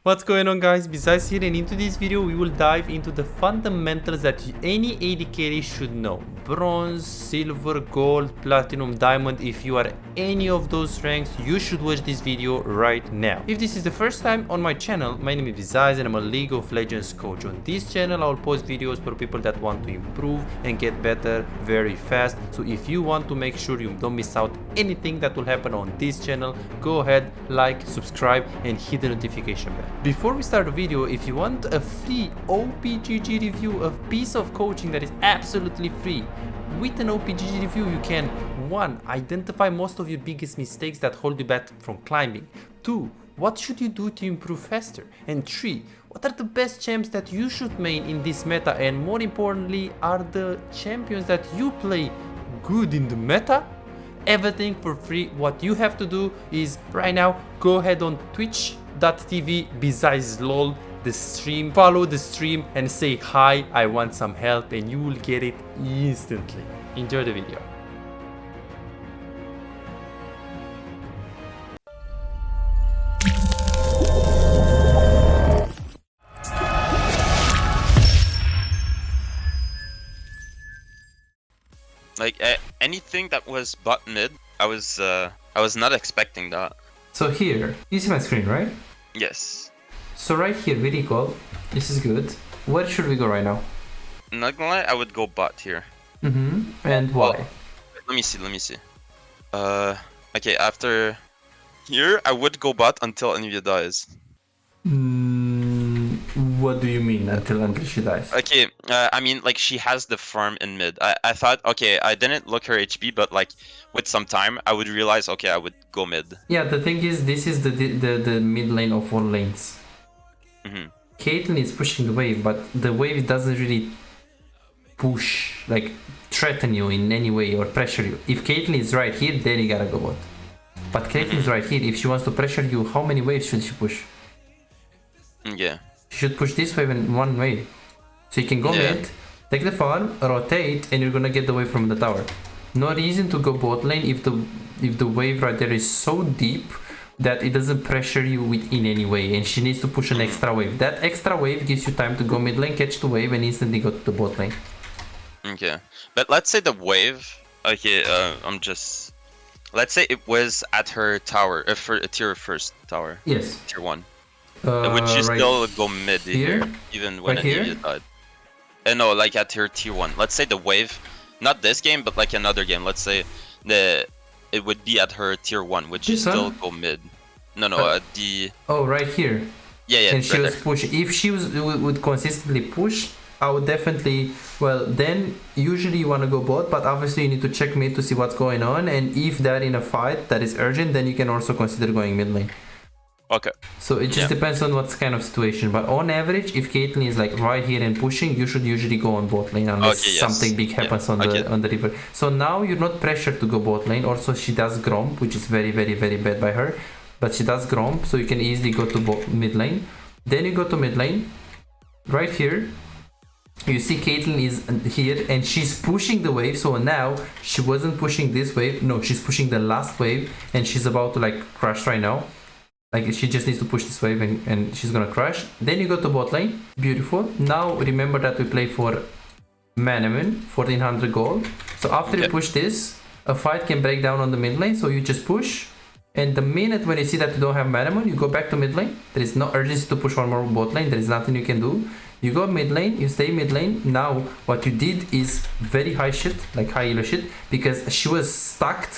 What's going on, guys? Besides here, and into this video we will dive into the fundamentals that any AD carry should know. Bronze, silver, gold, platinum, diamond. If you are any of those ranks, you should watch this video right now. If this is the first time on my channel, my name is Bizaz and I'm a League of Legends coach. On this channel I will post videos for people that want to improve and get better very fast. So if you want to make sure you don't miss out anything that will happen on this channel, go ahead, like, subscribe and hit the notification bell. Before we start the video, if you want a free OPGG review of piece of coaching that is absolutely free, with an OPGG review you can 1. Identify most of your biggest mistakes that hold you back from climbing. 2. What should you do to improve faster? And 3. What are the best champs that you should main in this meta, and more importantly, are the champions that you play good in the meta? Everything for free. What you have to do is right now go ahead on twitch.tv besides LoL the stream, follow the stream and say hi, I want some help, and you will get it instantly. Enjoy the video. Like anything that was bot mid, I was not expecting that. So here, you see my screen, right? Yes. So right here, we recall. This is good. Where should we go right now? Not gonna lie, I would go bot here. And why? Well, let me see. Okay, after here, I would go bot until Anivia dies. What do you mean until she dies? Okay, I mean like she has the farm in mid. I thought, okay, I didn't look her HP, but like with some time, I would realize, okay, I would go mid. Yeah, the thing is, this is the mid lane of all lanes. Caitlyn is pushing the wave, but the wave doesn't really push, like threaten you in any way or pressure you. If Caitlyn is right here, then you gotta go bot. But Caitlyn is right here. If she wants to pressure you, how many waves should she push? Yeah. She should push this wave in one wave. So you can go mid, take the farm, rotate, and you're gonna get the wave from the tower. No reason to go bot lane if the wave right there is so deep that it doesn't pressure you in any way, and she needs to push an extra wave. That extra wave gives you time to go mid lane, catch the wave, and instantly go to the bot lane. Okay, but let's say the wave. Okay, let's say it was at her tower, for tier first tower. Yes. Tier 1. Would you still go mid here, even when Anivia died? No, like at her tier 1. Let's say the wave, not this game, but like another game. Let's say it would be at her tier 1. Would you still go mid? No, the... Oh, right here. Yeah, and she was pushing. If she would consistently push, I would definitely... Well, then usually you want to go bot, but obviously you need to check mid to see what's going on. And if they're in a fight that is urgent, then you can also consider going mid lane. Okay. So it just depends on what's kind of situation. But on average, if Caitlyn is like right here and pushing, you should usually go on bot lane unless something big happens on the river. So now you're not pressured to go bot lane. Also, she does Gromp, which is very, very, very bad by her. But she does Gromp, so you can easily go to mid lane. Then you go to mid lane. Right here, you see Caitlyn is here and she's pushing the wave. So now she wasn't pushing this wave. No, she's pushing the last wave and she's about to like crash right now. Like she just needs to push this wave and she's gonna crash. Then you go to bot lane. Beautiful. Now remember that we play for Manaman, 1400 gold. So after you push this, a fight can break down on the mid lane. So you just push. And the minute when you see that you don't have Manaman, you go back to mid lane. There is no urgency to push one more bot lane. There is nothing you can do. You go mid lane, you stay mid lane. Now what you did is very high shit, like high elo shit, because she was stuck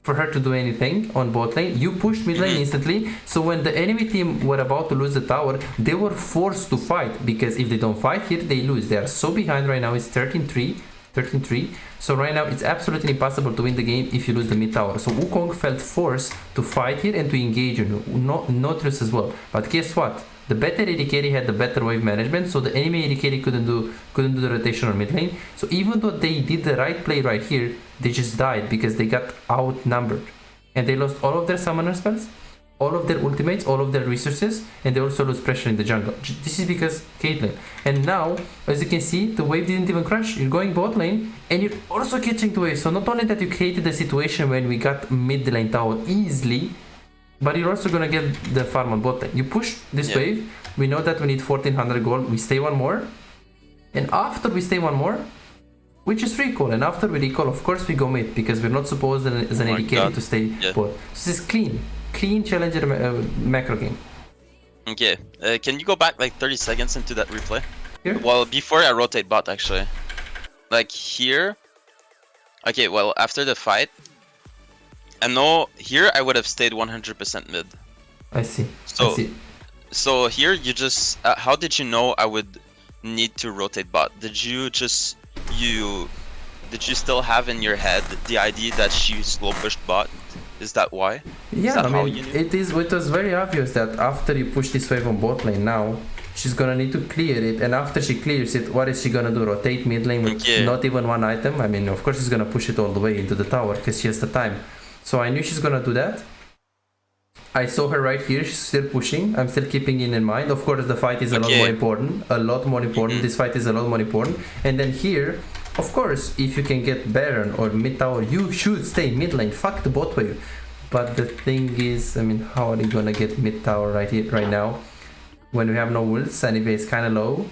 for her to do anything on bot lane. You pushed mid lane instantly, so when the enemy team were about to lose the tower, they were forced to fight, because if they don't fight here, they lose. They are so behind right now. It's 13-3. So right now it's absolutely impossible to win the game if you lose the mid tower. So Wukong felt forced to fight here and to engage you, Nautilus as well. But guess what? The better AD carry had the better wave management, so the enemy AD carry couldn't do the rotation on mid lane. So even though they did the right play right here, they just died because they got outnumbered. And they lost all of their summoner spells, all of their ultimates, all of their resources, and they also lose pressure in the jungle. This is because Caitlyn. And now, as you can see, the wave didn't even crash. You're going bot lane, and you're also catching the wave. So not only that you created a situation when we got mid lane tower easily, but you're also gonna get the farm on bot lane. You push this wave, we know that we need 1400 gold, we stay one more, and after we stay one more, we just recall, and after we recall, of course we go mid, because we're not supposed as an AD carry to stay bot. So this is clean challenger macro game. Okay, can you go back like 30 seconds into that replay? Here? Well, before I rotate bot actually. Like here. Okay, well, after the fight, I know here I would have stayed 100% mid. I see. So here you just, how did you know I would need to rotate bot? Did you still have in your head the idea that she slow pushed bot? Is that why? Yeah, I mean, it was very obvious that after you push this wave on bot lane now, she's gonna need to clear it, and after she clears it, what is she gonna do? Rotate mid lane with not even one item? I mean, of course she's gonna push it all the way into the tower because she has the time. So I knew she's gonna do that. I saw her right here, she's still pushing. I'm still keeping it in mind. Of course the fight is a lot more important. This fight is a lot more important. And then here, of course, if you can get Baron or mid tower, you should stay mid lane. Fuck the bot wave. But the thing is, I mean, how are you gonna get mid tower right now when we have no ults and if it's kind of low?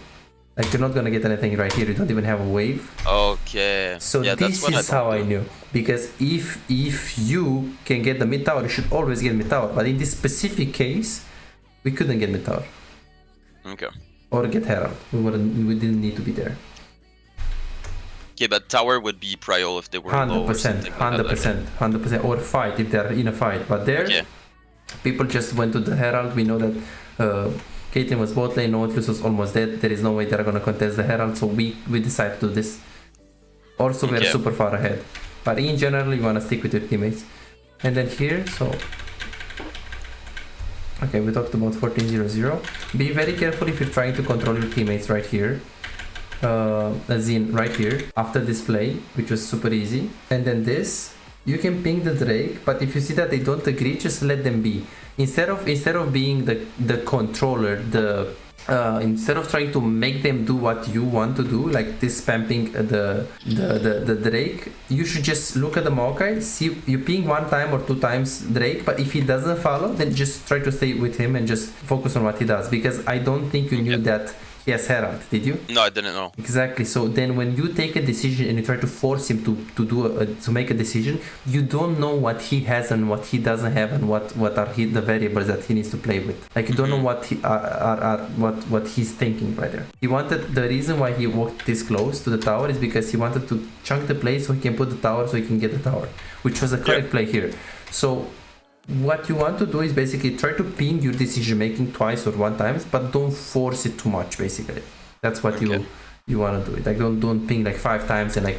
Like, you're not gonna get anything right here. You don't even have a wave. Okay. So this is how I knew. Because if you can get the mid tower, you should always get mid tower. But in this specific case, we couldn't get mid tower. Okay. Or get Herald. We didn't need to be there. Okay, but tower would be prio if they were 100%, 100%, or fight if they're in a fight. But there, people just went to the Herald. We know that Caitlyn was bot lane, Nautilus was almost dead. There is no way they're gonna contest the Herald, so we decided to do this. Also, we're super far ahead. But in general, you wanna stick with your teammates. And then here, so... Okay, we talked about 1400. Be very careful if you're trying to control your teammates right here. As in right here, after this play, which was super easy. And then this, you can ping the Drake, but if you see that they don't agree, just let them be. Instead of being the controller, instead of trying to make them do what you want to do, like this spamming the Drake, you should just look at the Maokai, see you ping one time or two times Drake, but if he doesn't follow, then just try to stay with him and just focus on what he does, because I don't think you knew that he has Herald, did you? No, I didn't know. Exactly. So then when you take a decision and you try to force him to make a decision, you don't know what he has and what he doesn't have and what are the variables that he needs to play with. Like, you don't know what what he's thinking right there. The reason why he walked this close to the tower is because he wanted to chunk the play so he can put the tower so he can get the tower, which was a correct play here. So what you want to do is basically try to ping your decision making twice or one times, but don't force it too much. Basically, that's what you want to do. Like, don't ping like 5 times and like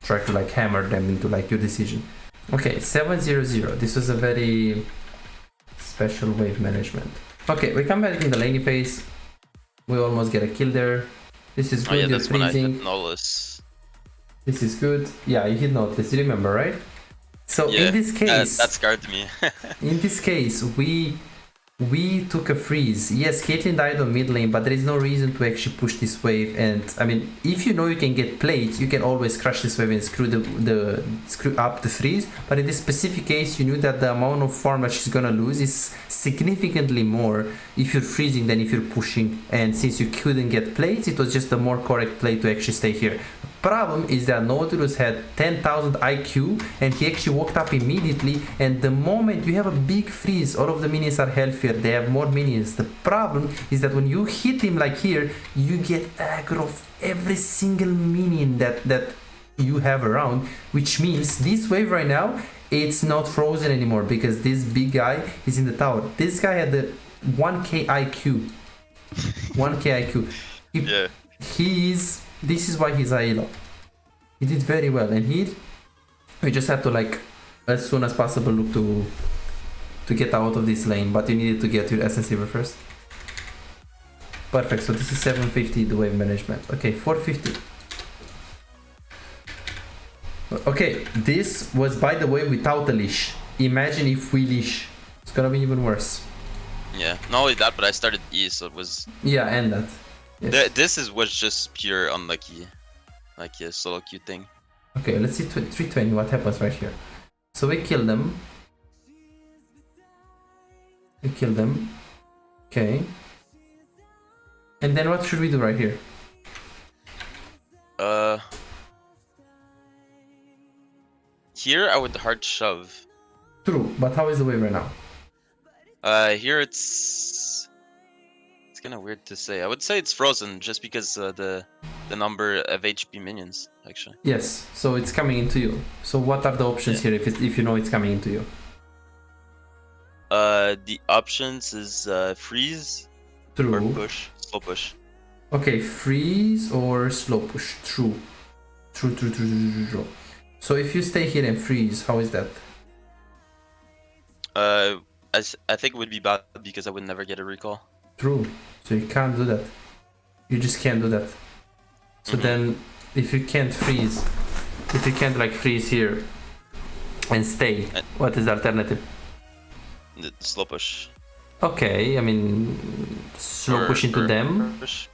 try to like hammer them into like your decision. Okay, 700. This was a very special wave management. Okay, we come back in the laning phase. We almost get a kill there. This is good. You're freezing. This is good. Yeah, you hit Nautilus. You remember, right? So in this case, that scared me. In this case, we took a freeze. Yes, Caitlyn died on mid lane, but there is no reason to actually push this wave. And I mean, if you know you can get plates, you can always crush this wave and screw up the freeze. But in this specific case, you knew that the amount of farm that she's gonna lose is significantly more if you're freezing than if you're pushing. And since you couldn't get plates, it was just the more correct play to actually stay here. Problem is that Nautilus had 10,000 IQ and he actually walked up immediately, and the moment you have a big freeze, all of the minions are healthier, they have more minions. The problem is that when you hit him like here, you get aggro of every single minion that you have around, which means this wave right now, it's not frozen anymore because this big guy is in the tower. This guy had the 1k IQ. 1k IQ. This is why he's Ailo. He did very well, and here we just have to, like, as soon as possible look to get out of this lane, but you needed to get your Essence Saver first. Perfect, so this is 750, the wave management. Okay, 450. Okay, this was, by the way, without a leash. Imagine if we leash. It's gonna be even worse. Yeah, not only that, but I started E, so it was... Yeah, and that. Yes. This was just pure unlucky, like a SoloQ thing. Okay, let's see 320 what happens right here. So we kill them. You kill them. Okay. And then what should we do right here? Here I would hard shove. True, but how is the wave right now? Here it's kind of weird to say. I would say it's frozen just because the number of HP minions actually. Yes, so it's coming into you. So what are the options here if you know it's coming into you? The options is freeze. True. Or push, slow push. Okay, freeze or slow push. True. True. So if you stay here and freeze, how is that? I think it would be bad because I would never get a recall. True. So you can't do that. You just can't do that. So then, if you can't freeze, if you can't like freeze here and stay, what is the alternative? The slow push. Okay, I mean, slow push into them. Push.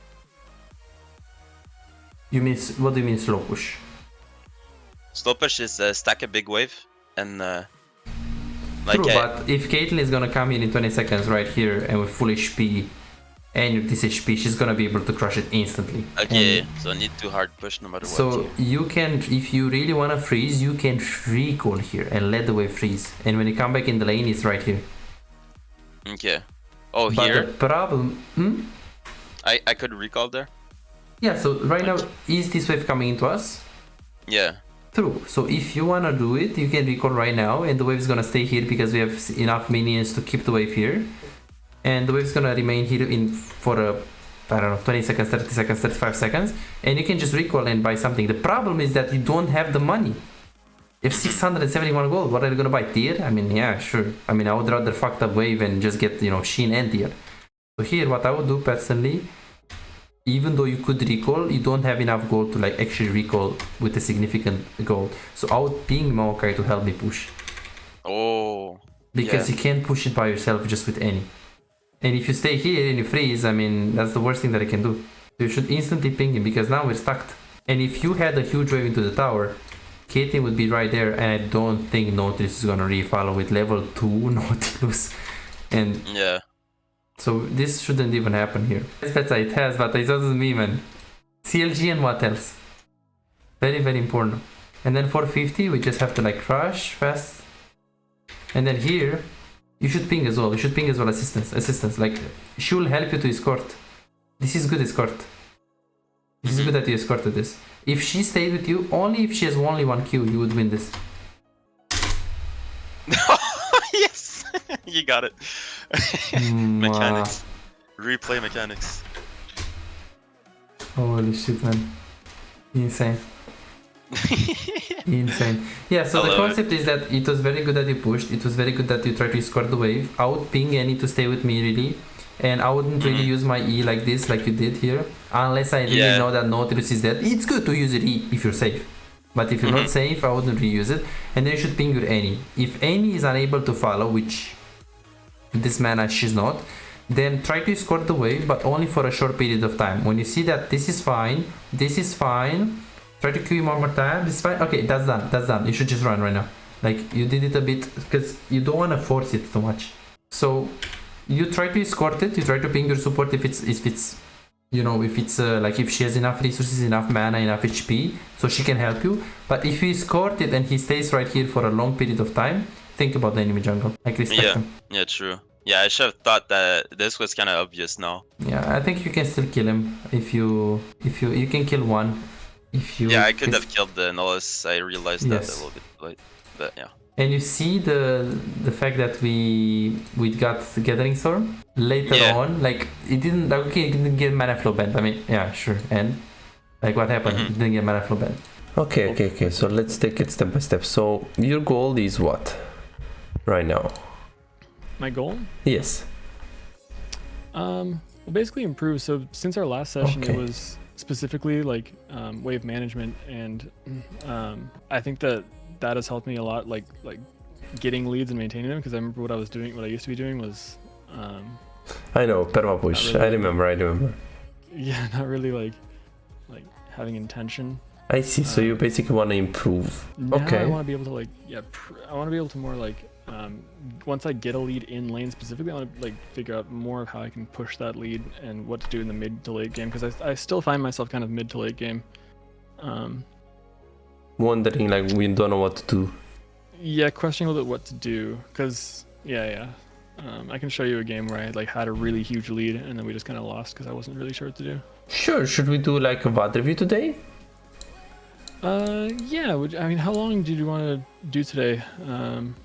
You mean, what do you mean slow push? Slow push is stack a big wave and True, but if Caitlyn is gonna come in 20 seconds right here and with full HP and your this HP, she's gonna be able to crush it instantly. Okay, so I need to hard push no matter what. So you can, if you really wanna freeze, you can recall here and let the wave freeze. And when you come back in the lane, it's right here. Okay. Oh, but here? The problem... I could recall there? Yeah, so right now, is this wave coming into us? Yeah. True. So if you wanna do it, you can recall right now, and the wave is gonna stay here because we have enough minions to keep the wave here. And the wave is gonna remain here for a, I don't know, 20 seconds, 30 seconds, 35 seconds. And you can just recall and buy something. The problem is that you don't have the money. You have 671 gold. What are you gonna buy? Tier? I mean, yeah, sure. I mean, I would rather fuck the wave and just get, you know, Sheen and Tier. So here, what I would do personally, even though you could recall, you don't have enough gold to like actually recall with a significant gold. So I would ping Maokai to help me push. Oh. Because you can't push it by yourself just with any. And if you stay here and you freeze, I mean, that's the worst thing that I can do. So you should instantly ping him because now we're stuck. And if you had a huge wave into the tower, Caitlyn would be right there, and I don't think Nautilus is gonna refollow with level 2 Nautilus. And yeah. So this shouldn't even happen here. That's it has, but it doesn't mean, man. CLG and what else? Very, very important. And then 450, we just have to like crush fast. And then here, you should ping as well. You should ping as well assistance. Like, she will help you to escort. This is good escort. This is good that you escorted this. If she stayed with you, only if she has only 1 Q, you would win this. Yes! You got it. Mechanics. Replay mechanics. Holy shit, man. Insane. Insane. Yeah, so the concept is that it was very good that you pushed. It was very good that you tried to escort the wave. I would ping Annie to stay with me, really. And I wouldn't really use my E like this, like you did here. Unless I really know that Nautilus is dead. It's good to use your E if you're safe. But if you're not safe, I wouldn't reuse it. And then you should ping your Annie. If Annie is unable to follow, which this mana she's not, then try to escort the wave, but only for a short period of time. When you see that this is fine, try to Q him one more time, this is fine. Okay, that's done. You should just run right now. Like, you did it a bit, because you don't want to force it too much. So, you try to escort it, you try to ping your support if it's you know, if it's like if she has enough resources, enough mana, enough HP, so she can help you. But if you escort it and he stays right here for a long period of time, think about the enemy jungle. Like, respect him. Yeah, true. Yeah, I should have thought that this was kind of obvious now. Yeah, I think you can still kill him if you can kill one. If you I could have killed the Nullis. I realized that a little bit late, but yeah. And you see the fact that we got the Gathering Storm later on, like it didn't, like, okay, it didn't get mana flow banned. I mean, yeah, sure. And like what happened? It didn't get mana flow banned. Okay. So let's take it step by step. So your goal is what right now? My goal? Yes. Well, basically improve. So since our last session, it was specifically like wave management, and I think that has helped me a lot, like getting leads and maintaining them, because I remember what I used to be doing was I know, perma push. Really, I remember. Yeah, not really like having intention. I see. So you basically want to improve. Now I want to be able to I want to be able to more like once I get a lead in lane specifically, I want to like figure out more of how I can push that lead and what to do in the mid to late game, because I still find myself kind of mid to late game. Wondering, like, we don't know what to do. Yeah, questioning a little bit what to do, because I can show you a game where I like had a really huge lead and then we just kind of lost because I wasn't really sure what to do. Sure. Should we do like a VOD review today? Yeah. I mean, how long did you want to do today?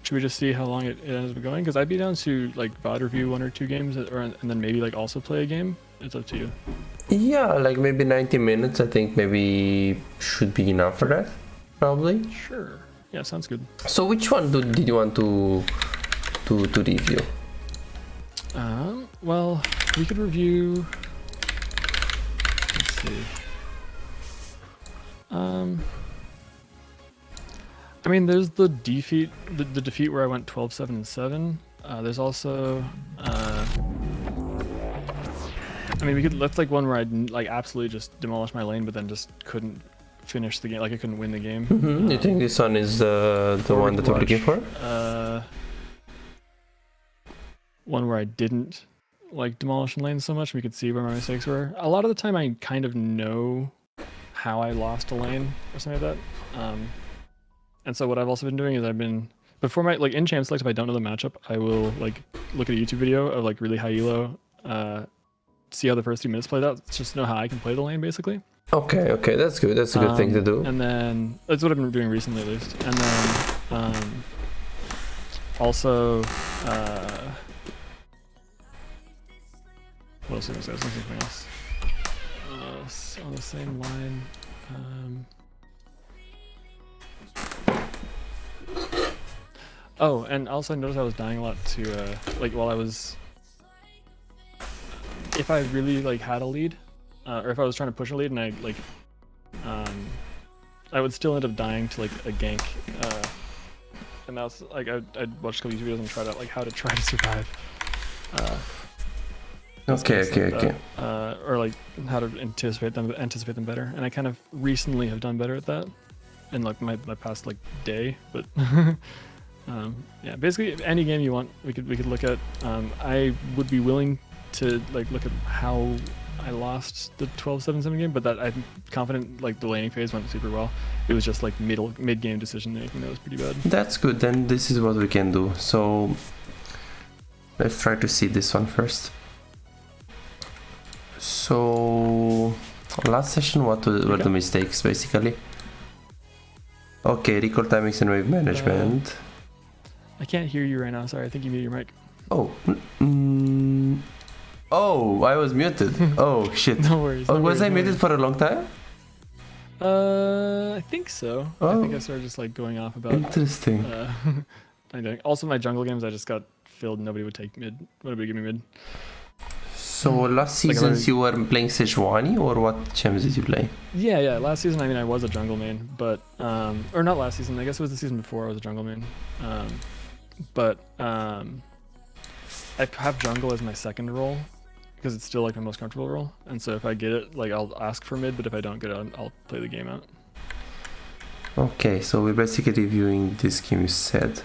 Should we just see how long it ends up going? Because I'd be down to like VOD review 1 or 2 games, and then maybe like also play a game. It's up to you. Yeah, like maybe 90 minutes. I think maybe should be enough for that. Probably. Sure. Yeah, sounds good. So which one did you want to review? Well, we could review. Let's see. I mean, there's the defeat, the defeat where I went 12-7-7. There's also, I mean, that's like one where I like absolutely just demolished my lane, but then just couldn't finish the game. Like I couldn't win the game. Mm-hmm. You think this one is the one that we're looking for? One where I didn't like demolish lane so much. We could see where my mistakes were. A lot of the time, I kind of know how I lost a lane or something like that. And so what I've also been doing is before my like in champ select, if I don't know the matchup, I will like look at a YouTube video of like really high elo, see how the first 2 minutes played out, just to know how I can play the lane basically. Okay, that's good. That's a good thing to do. And then that's what I've been doing recently at least. And then also what else was I gonna say? Something else. On the same line. Oh, and also I noticed I was dying a lot to like while I was. If I really like had a lead, or if I was trying to push a lead and I like, I would still end up dying to like a gank, and that's like I'd watch a couple YouTube videos and try to like how to try to survive. Okay. Or like how to anticipate them better, and I kind of recently have done better at that, in like my past like day. But yeah, basically any game you want, we could look at. I would be willing to like look at how I lost the 12-7-7 game, but that I'm confident like the laning phase went super well. It was just like mid game decision making that was pretty bad. That's good. Then this is what we can do. So let's try to see this one first. So last session, what were the mistakes basically? Okay, recall timings and wave management. I can't hear you right now. Sorry, I think you muted your mic. Oh. Oh, I was muted. Oh shit. No worries. Oh, was I muted for a long time? I think so. Oh. I think I started just like going off about. Interesting. Also, my jungle games I just got filled. Nobody would take mid. Nobody would give me mid. So last season you were playing Sejuani, or what champs did you play? Yeah. Last season, I mean, I was a jungle main, but or not last season. I guess it was the season before I was a jungle main. I have jungle as my second role because it's still like my most comfortable role. And so if I get it, like I'll ask for mid, but if I don't get it, I'll play the game out. Okay, so we're basically reviewing this game you said.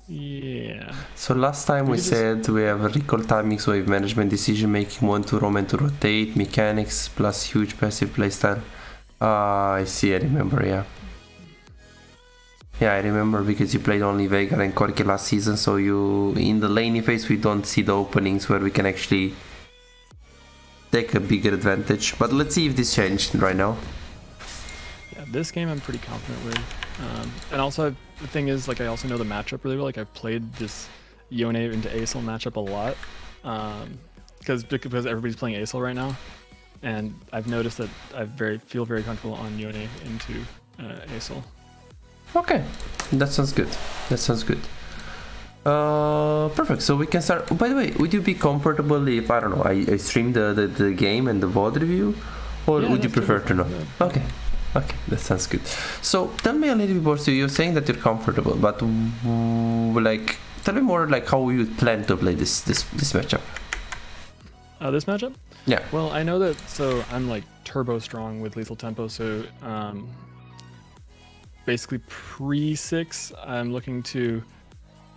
Yeah. So last time we said we have recall timings, wave management, decision making, when to roam and to rotate, mechanics, plus huge passive playstyle. I see, I remember, yeah. Yeah, I remember because you played only Veigar and Corki last season, so you in the laning phase we don't see the openings where we can actually take a bigger advantage. But let's see if this changed right now. Yeah, this game I'm pretty confident with. And also the thing is, like, I also know the matchup really well. Like I've played this Yone into Acel matchup a lot, because everybody's playing Acel right now, and I've noticed that I feel very comfortable on Yone into Acel. Okay, that sounds good. Perfect. So we can start. By the way, would you be comfortable if I don't know I stream the game and the VOD review, or would you prefer to not? Okay, that sounds good. So tell me a little bit more. So you're saying that you're comfortable, but like tell me more like how you plan to play this matchup. This matchup? Yeah. Well, I know that. So I'm like turbo strong with lethal tempo. So basically pre-6, I'm looking to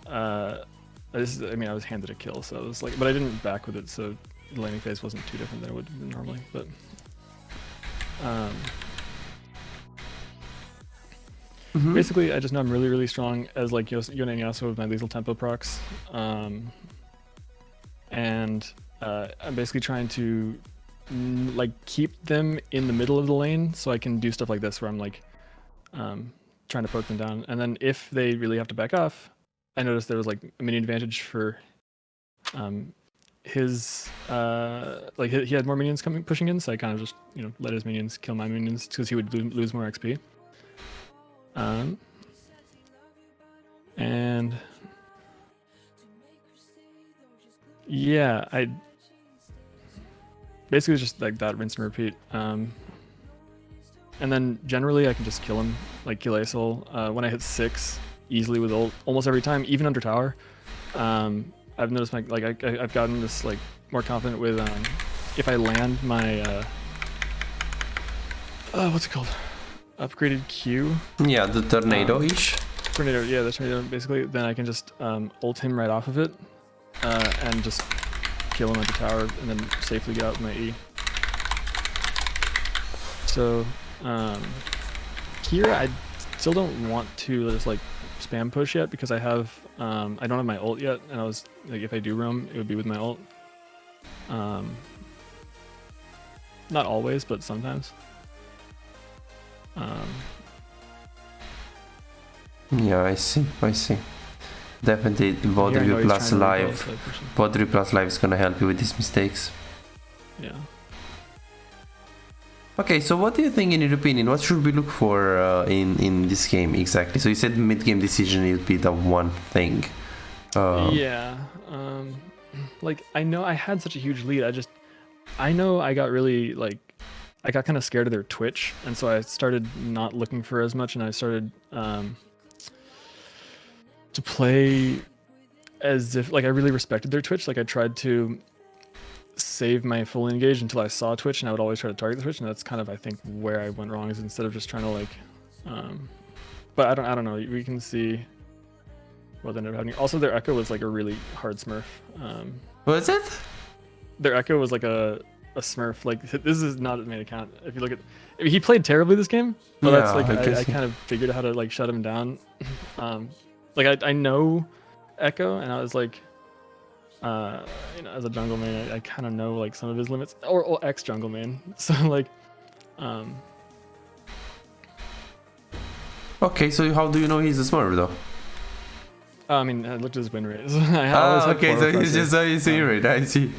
I was handed a kill, so it was like, but I didn't back with it, so the laning phase wasn't too different than it would have been normally. But basically, I just know I'm really, really strong as like Yone and Yasuo with my lethal tempo procs, and I'm basically trying to like keep them in the middle of the lane, so I can do stuff like this where I'm like trying to poke them down, and then if they really have to back off, I noticed there was like a minion advantage for his like he had more minions pushing in, so I kind of just let his minions kill my minions because he would lose more XP. And yeah, I basically just like that rinse and repeat. And then generally I can just kill him, like kill Asol when I hit 6 easily with ult almost every time, even under tower. I've noticed I've gotten this like more confident with if I land my what's it called? Upgraded Q. Yeah, the tornado-ish. Tornado, yeah, the tornado basically. Then I can just ult him right off of it and just kill him at the tower and then safely get out with my E. So here I still don't want to just like spam push yet because I don't have my ult yet, and I was like, if I do roam, it would be with my ult. Not always, but sometimes. Yeah, I see. Definitely VOD plus live. VOD plus live is gonna help you with these mistakes. Yeah. Okay, so what do you think, in your opinion, what should we look for in this game exactly? So you said mid-game decision would be the one thing. Yeah. Like I know I had such a huge lead. I know I got really like. I got kind of scared of their Twitch, and so I started not looking for as much, and I started to play as if like I really respected their Twitch. Like I tried to save my full engage until I saw Twitch, and I would always try to target the Twitch, and that's kind of I think where I went wrong, is instead of just trying to like but I don't know, we can see what ended up happening. Also their Echo was like a really hard smurf. What is it? Their Echo was like a smurf. Like this is not a main account. If you look at, he played terribly this game, but yeah, that's like I kind of figured out how to like shut him down. Like I know Echo, and I was like, as a jungle main, I kind of know like some of his limits, or ex jungle main. So like, okay, so how do you know he's a smurf though? I mean, I looked at his win rate. Okay, so he's just his win rate. I see.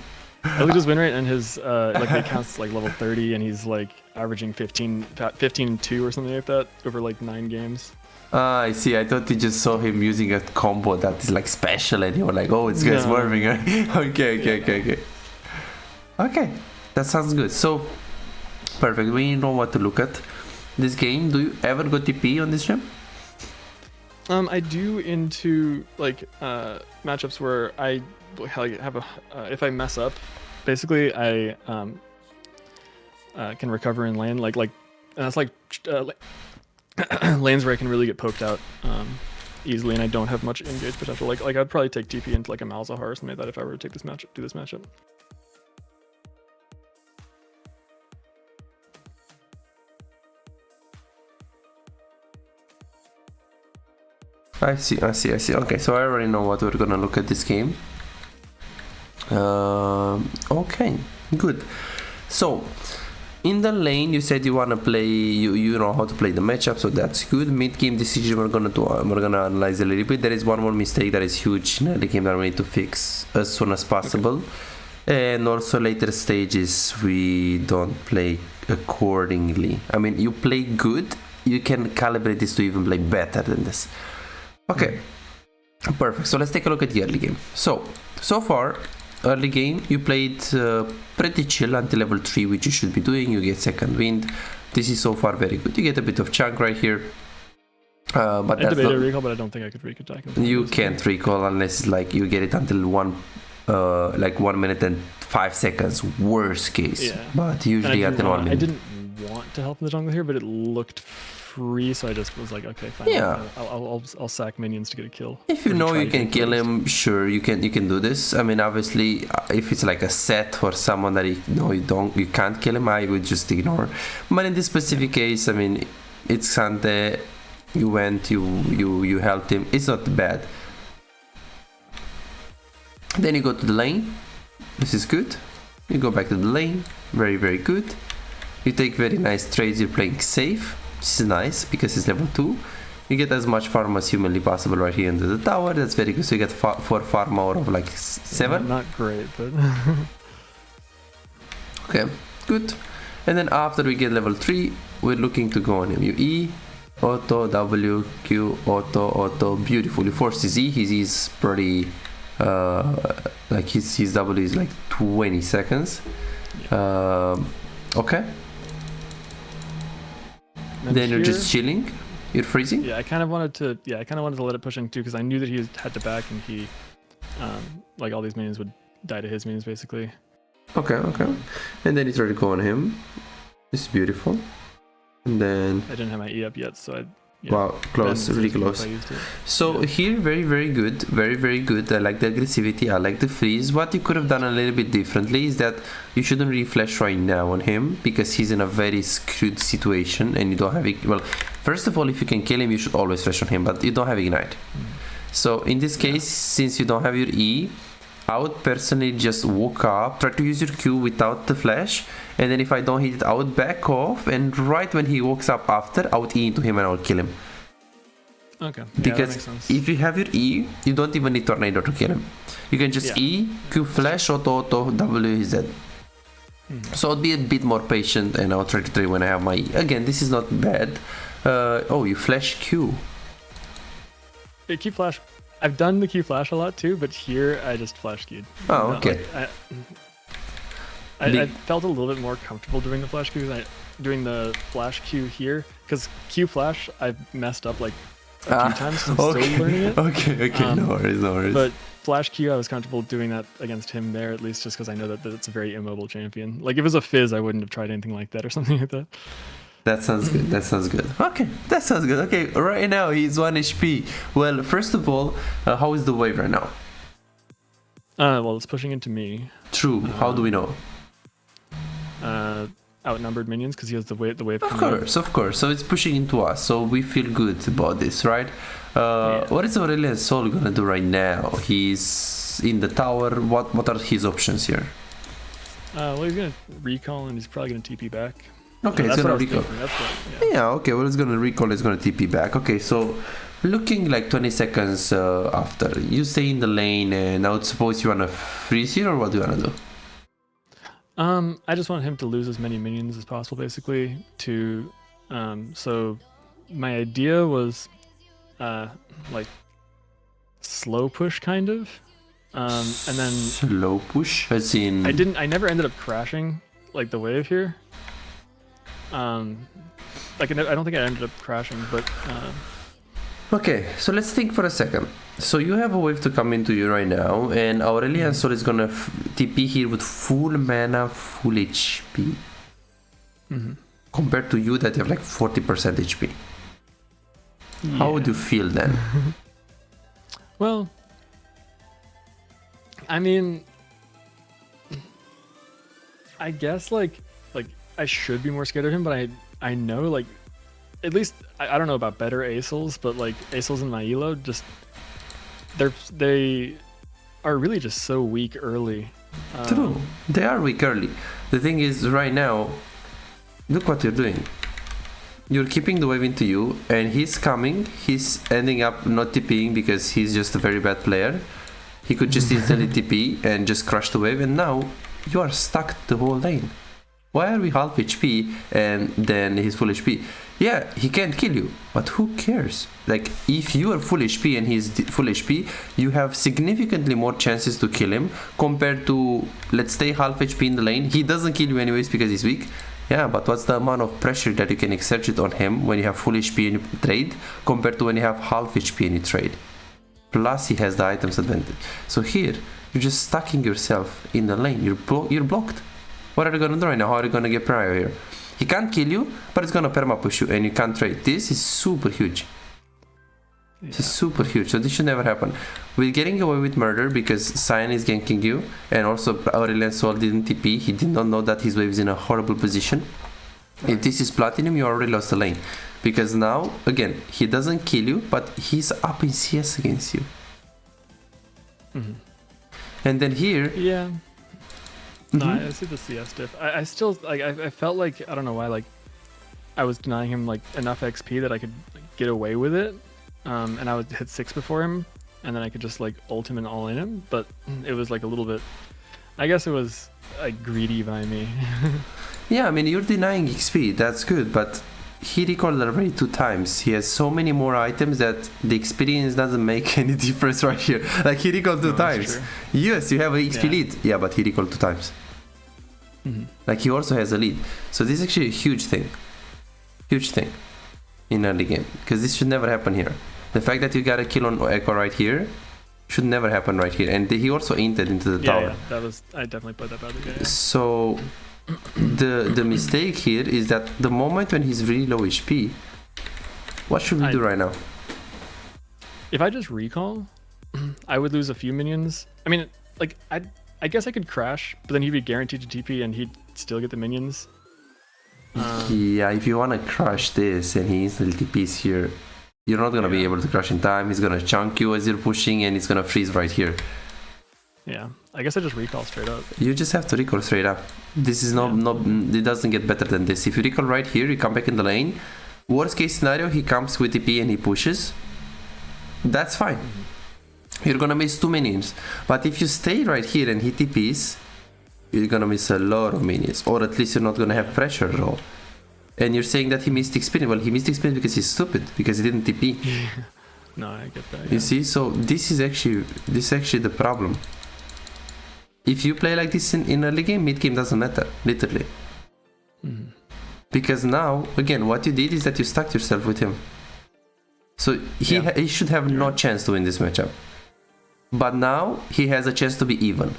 I looked at his win rate, and his like the account's like level 30, and he's like averaging 15-2 or something like that over like 9 games. I see. I thought you just saw him using a combo that is like special, and you were like, "Oh, it's guy's worming." Okay. Okay, that sounds good. So perfect. We know what to look at. This game. Do you ever go TP on this gem? I do into like matchups where I have a if I mess up, basically I can recover in lane, like and that's like lanes where I can really get poked out easily, and I don't have much engage potential. Like I'd probably take TP into like a Malzahar or something like that if I were to take this matchup, do this matchup. I see. Okay, so I already know what we're gonna look at this game. Okay, good. So in the lane, you said you wanna play, you know how to play the matchup, so that's good. Mid-game decision we're gonna analyze a little bit. There is one more mistake that is huge in the game that we need to fix as soon as possible. Okay. And also later stages we don't play accordingly. I mean, you play good, you can calibrate this to even play better than this. Okay, perfect. So let's take a look at the early game. So far, early game, you played pretty chill until level 3, which you should be doing. You get second wind. This is so far very good. You get a bit of chunk right here. But I debated recall, but I don't think I could recall. You can't recall unless like you get it until 1 minute and 5 seconds, worst case. Yeah. But usually until 1 minute. I didn't want to help in the jungle here, but it looked free, so I just was like, okay, fine. Yeah. I'll sack minions to get a kill. If you know you can kill him, sure, you can do this. I mean, obviously, if it's like a set or someone that you can't kill him, I would just ignore. But in this specific case, I mean, it's Sante. You went, you helped him. It's not bad. Then you go to the lane. This is good. You go back to the lane. Very, very good. You take very nice trades. You're playing safe. This is nice because it's level 2. You get as much farm as humanly possible right here into the tower. That's very good. So you get 4 farm out of like 7. Not great, but okay, good. And then after we get level 3, we're looking to go on him. You E, auto, W, Q, auto, beautiful. You force his E. His E is pretty, like his W is like 20 seconds. Okay. Then you're just chilling. You're freezing. Yeah, I kind of wanted to let it push in too, because I knew that he had to back, and he, like all these minions would die to his minions basically. Okay. And then you try to go on him. It's beautiful. And then I didn't have my E up yet, so wow, close, really close. So here, very, very good, very, very good. I like the aggressivity, I like the freeze. What you could have done a little bit differently is that you shouldn't really flash right now on him, because he's in a very screwed situation and you don't have it. Well, first of all, if you can kill him, you should always flash on him, but you don't have ignite. So in this case, since you don't have your E, I would personally just walk up, try to use your Q without the flash, and then if I don't hit it, I would back off, and right when he walks up after, I would E into him and I would kill him. Okay. Because that makes sense. if you have your E, you don't even need Tornado to kill him. You can just E, Q flash, auto, W, he's dead. So I'll be a bit more patient, and I'll try to trade when I have my E. Again, this is not bad. Oh, you flash Q. Hey, Q flash. I've done the Q flash a lot too, but here I just flash Q'd. Oh, okay. I felt a little bit more comfortable doing the flash Q, doing the flash Q here, because Q flash I've messed up like a few times, so I'm still learning it. Okay, no worries. But flash Q, I was comfortable doing that against him there, at least just because I know that it's a very immobile champion. Like if it was a Fizz, I wouldn't have tried anything like that or something like that. That sounds good. Okay, that sounds good. Okay, right now he's 1 HP. Well, first of all, how is the wave right now? Well, it's pushing into me. True. How do we know? Outnumbered minions, because he has the wave. Of course. So it's pushing into us. So we feel good about this, right? What is Aurelian Soul gonna do right now? He's in the tower. What are his options here? Well, he's gonna recall, and he's probably gonna TP back. Okay, it's gonna recall. Okay, well, it's gonna recall, it's gonna TP back. Okay, so looking like 20 seconds after, you stay in the lane, and I would suppose you wanna freeze here, or what do you wanna do? I just want him to lose as many minions as possible, basically, so my idea was, like, slow push, kind of, and then... Slow push? As in... I never ended up crashing, like, the wave here. Like, I don't think I ended up crashing, but... Okay, so let's think for a second. So you have a wave to come into you right now, and Aurelian Soul is gonna TP here with full mana, full HP. Compared to you that you have like 40% HP. Yeah. How would you feel then? Well, I mean, I guess like I should be more scared of him, but I know, like, at least I don't know about better ASLs, but like ASLs in my elo, just they are really just so weak early. True, they are weak early. The thing is, right now, look what you're doing. You're keeping the wave into you, and he's coming. He's ending up not TPing because he's just a very bad player. He could just instantly TP and just crush the wave, and now you are stuck the whole lane. Why are we half HP and then he's full HP? Yeah, he can't kill you, but who cares? Like, if you are full HP and he's full HP, you have significantly more chances to kill him compared to, let's say, half HP in the lane. He doesn't kill you anyways because he's weak. Yeah, but what's the amount of pressure that you can exert it on him when you have full HP and you trade compared to when you have half HP and you trade? Plus, he has the items advantage. So here, you're just stucking yourself in the lane. You're blocked. What are you gonna do right now? How are you gonna get prior here? He can't kill you, but it's gonna perma push you and you can't trade. This is super huge. This is super huge, so this should never happen. We're getting away with murder because Cyan is ganking you, and also Aurelian Soul didn't TP. He did not know that his wave is in a horrible position. If this is Platinum, you already lost the lane. Because now, again, he doesn't kill you, but he's up in CS against you. And then here... Yeah. No, I see the CS diff. I still, like, I felt like, I don't know why, like, I was denying him, like, enough XP that I could get away with it. And I would hit 6 before him, and then I could just, like, ult him and all in him. But it was, like, a little bit... I guess it was, like, greedy by me. Yeah, I mean, you're denying XP, that's good, but he recalled already 2 times. He has so many more items that the experience doesn't make any difference right here. Like, he recalled 2 times. Yes, you have an XP lead. Yeah, but he recalled 2 times. Like, he also has a lead. So this is actually a huge thing. Huge thing in early game. Because this should never happen here. The fact that you got a kill on Echo right here should never happen right here. And he also inted into the tower. Yeah, that was... I definitely played that badly. Yeah. So... the mistake here is that the moment when he's really low HP, what should we do right now? If I just recall, I would lose a few minions. I mean, like, I guess I could crash, but then he'd be guaranteed to TP and he'd still get the minions. Yeah, if you want to crush this and he instantly TPs here, you're not going to be able to crush in time. He's going to chunk you as you're pushing and he's going to freeze right here. Yeah, I guess I just recall straight up. You just have to recall straight up. This is not, it doesn't get better than this. If you recall right here, you come back in the lane. Worst case scenario, he comes with TP and he pushes. That's fine. You're gonna miss 2 minions. But if you stay right here and he TPs, you're gonna miss a lot of minions. Or at least you're not gonna have pressure at all. And you're saying that he missed experience. Well, he missed experience because he's stupid, because he didn't TP. No, I get that. You see, so this is actually the problem. If you play like this in early game, mid game doesn't matter, literally. Because now, again, what you did is that you stuck yourself with him. So he should have no chance to win this matchup. But now he has a chance to be even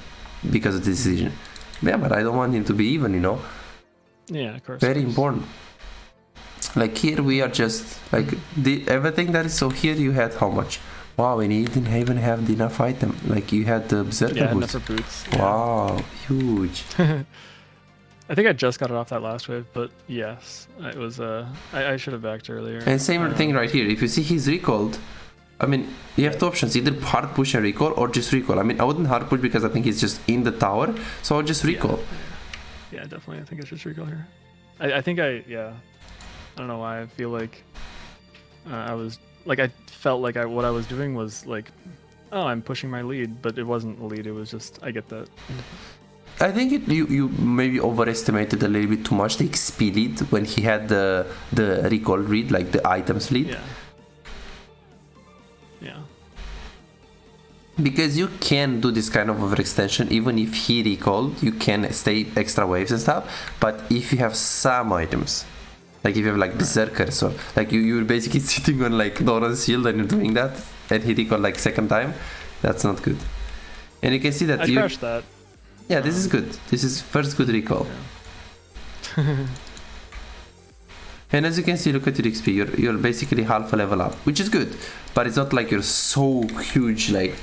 because of the decision. Yeah, but I don't want him to be even, you know. Yeah, of course. Very important. Like here we are just like everything that is. So here you had how much? Wow, and you didn't even have enough item. Like you had the Berserker boots. Enough for boots. Wow, huge. I think I just got it off that last wave, but yes, it was. I should have backed earlier. And same thing right here. If you see he's recalled, I mean, you have 2 options: either hard push and recall, or just recall. I mean, I wouldn't hard push because I think he's just in the tower, so I'll just recall. Yeah, definitely. I think I should recall here. I think I don't know why I feel like I was. Like, I felt like what I was doing was like, oh, I'm pushing my lead, but it wasn't a lead, it was just, I get that. I think you maybe overestimated a little bit too much the XP lead when he had the recall read, like the items lead. Yeah. Because you can do this kind of overextension, even if he recalled, you can stay extra waves and stuff, but if you have some items, like if you have like Berserkers or like you're basically sitting on like Doran's shield and you're doing that and he recalled like 2nd time, that's not good. And you can see that I crashed that. Yeah, this is good. This is first good recall. Yeah. And as you can see, look at your XP, you're basically half a level up, which is good, but it's not like you're so huge like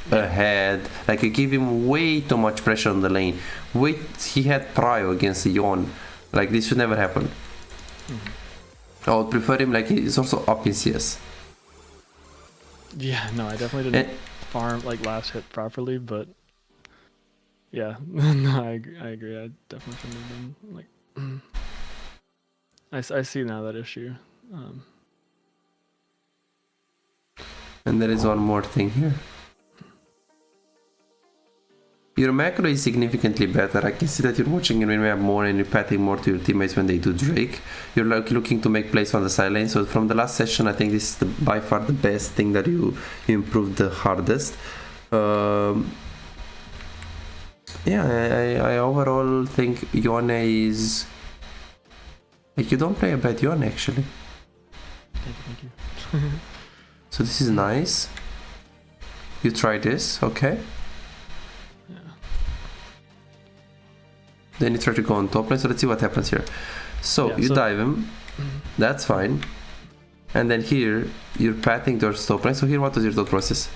ahead. Like you give him way too much pressure on the lane. He had prio against Yon. Like this should never happen. I would prefer him like he's also up in CS. Yeah, no, I definitely didn't farm like last hit properly, but yeah, no, I agree. I definitely shouldn't have been like. I see now that issue. And there is one more thing here. Your macro is significantly better. I can see that you're watching and when we have more and you're patting more to your teammates when they do Drake. You're like looking to make plays on the side lane. So from the last session, I think this is by far the best thing that you improved the hardest. I overall think Yone is... Like you don't play a bad Yone actually. Thank you. So this is nice. You try this, okay? Then you try to go on top lane. So let's see what happens here. So Yeah, you dive him. That's fine. And then here you're pathing towards top lane. So here, what was your thought process?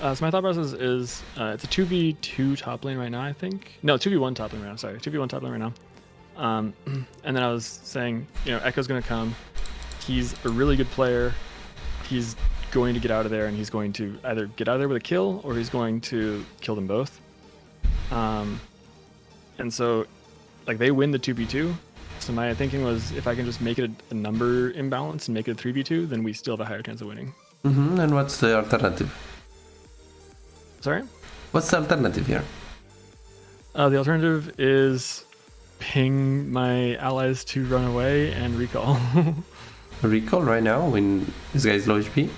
So my thought process is it's a 2v2 top lane right now, I think. No, 2v1 top lane right now. Sorry, 2v1 top lane right now. And then I was saying, you know, Echo's gonna come. He's a really good player. He's going to get out of there, and he's going to either get out of there with a kill, or he's going to kill them both. And so, like, they win the 2v2. So my thinking was, if I can just make it a number imbalance and make it a 3v2, then we still have a higher chance of winning. And what's the alternative? Sorry? What's the alternative here? The alternative is ping my allies to run away and recall. Recall right now when this guy is low HP?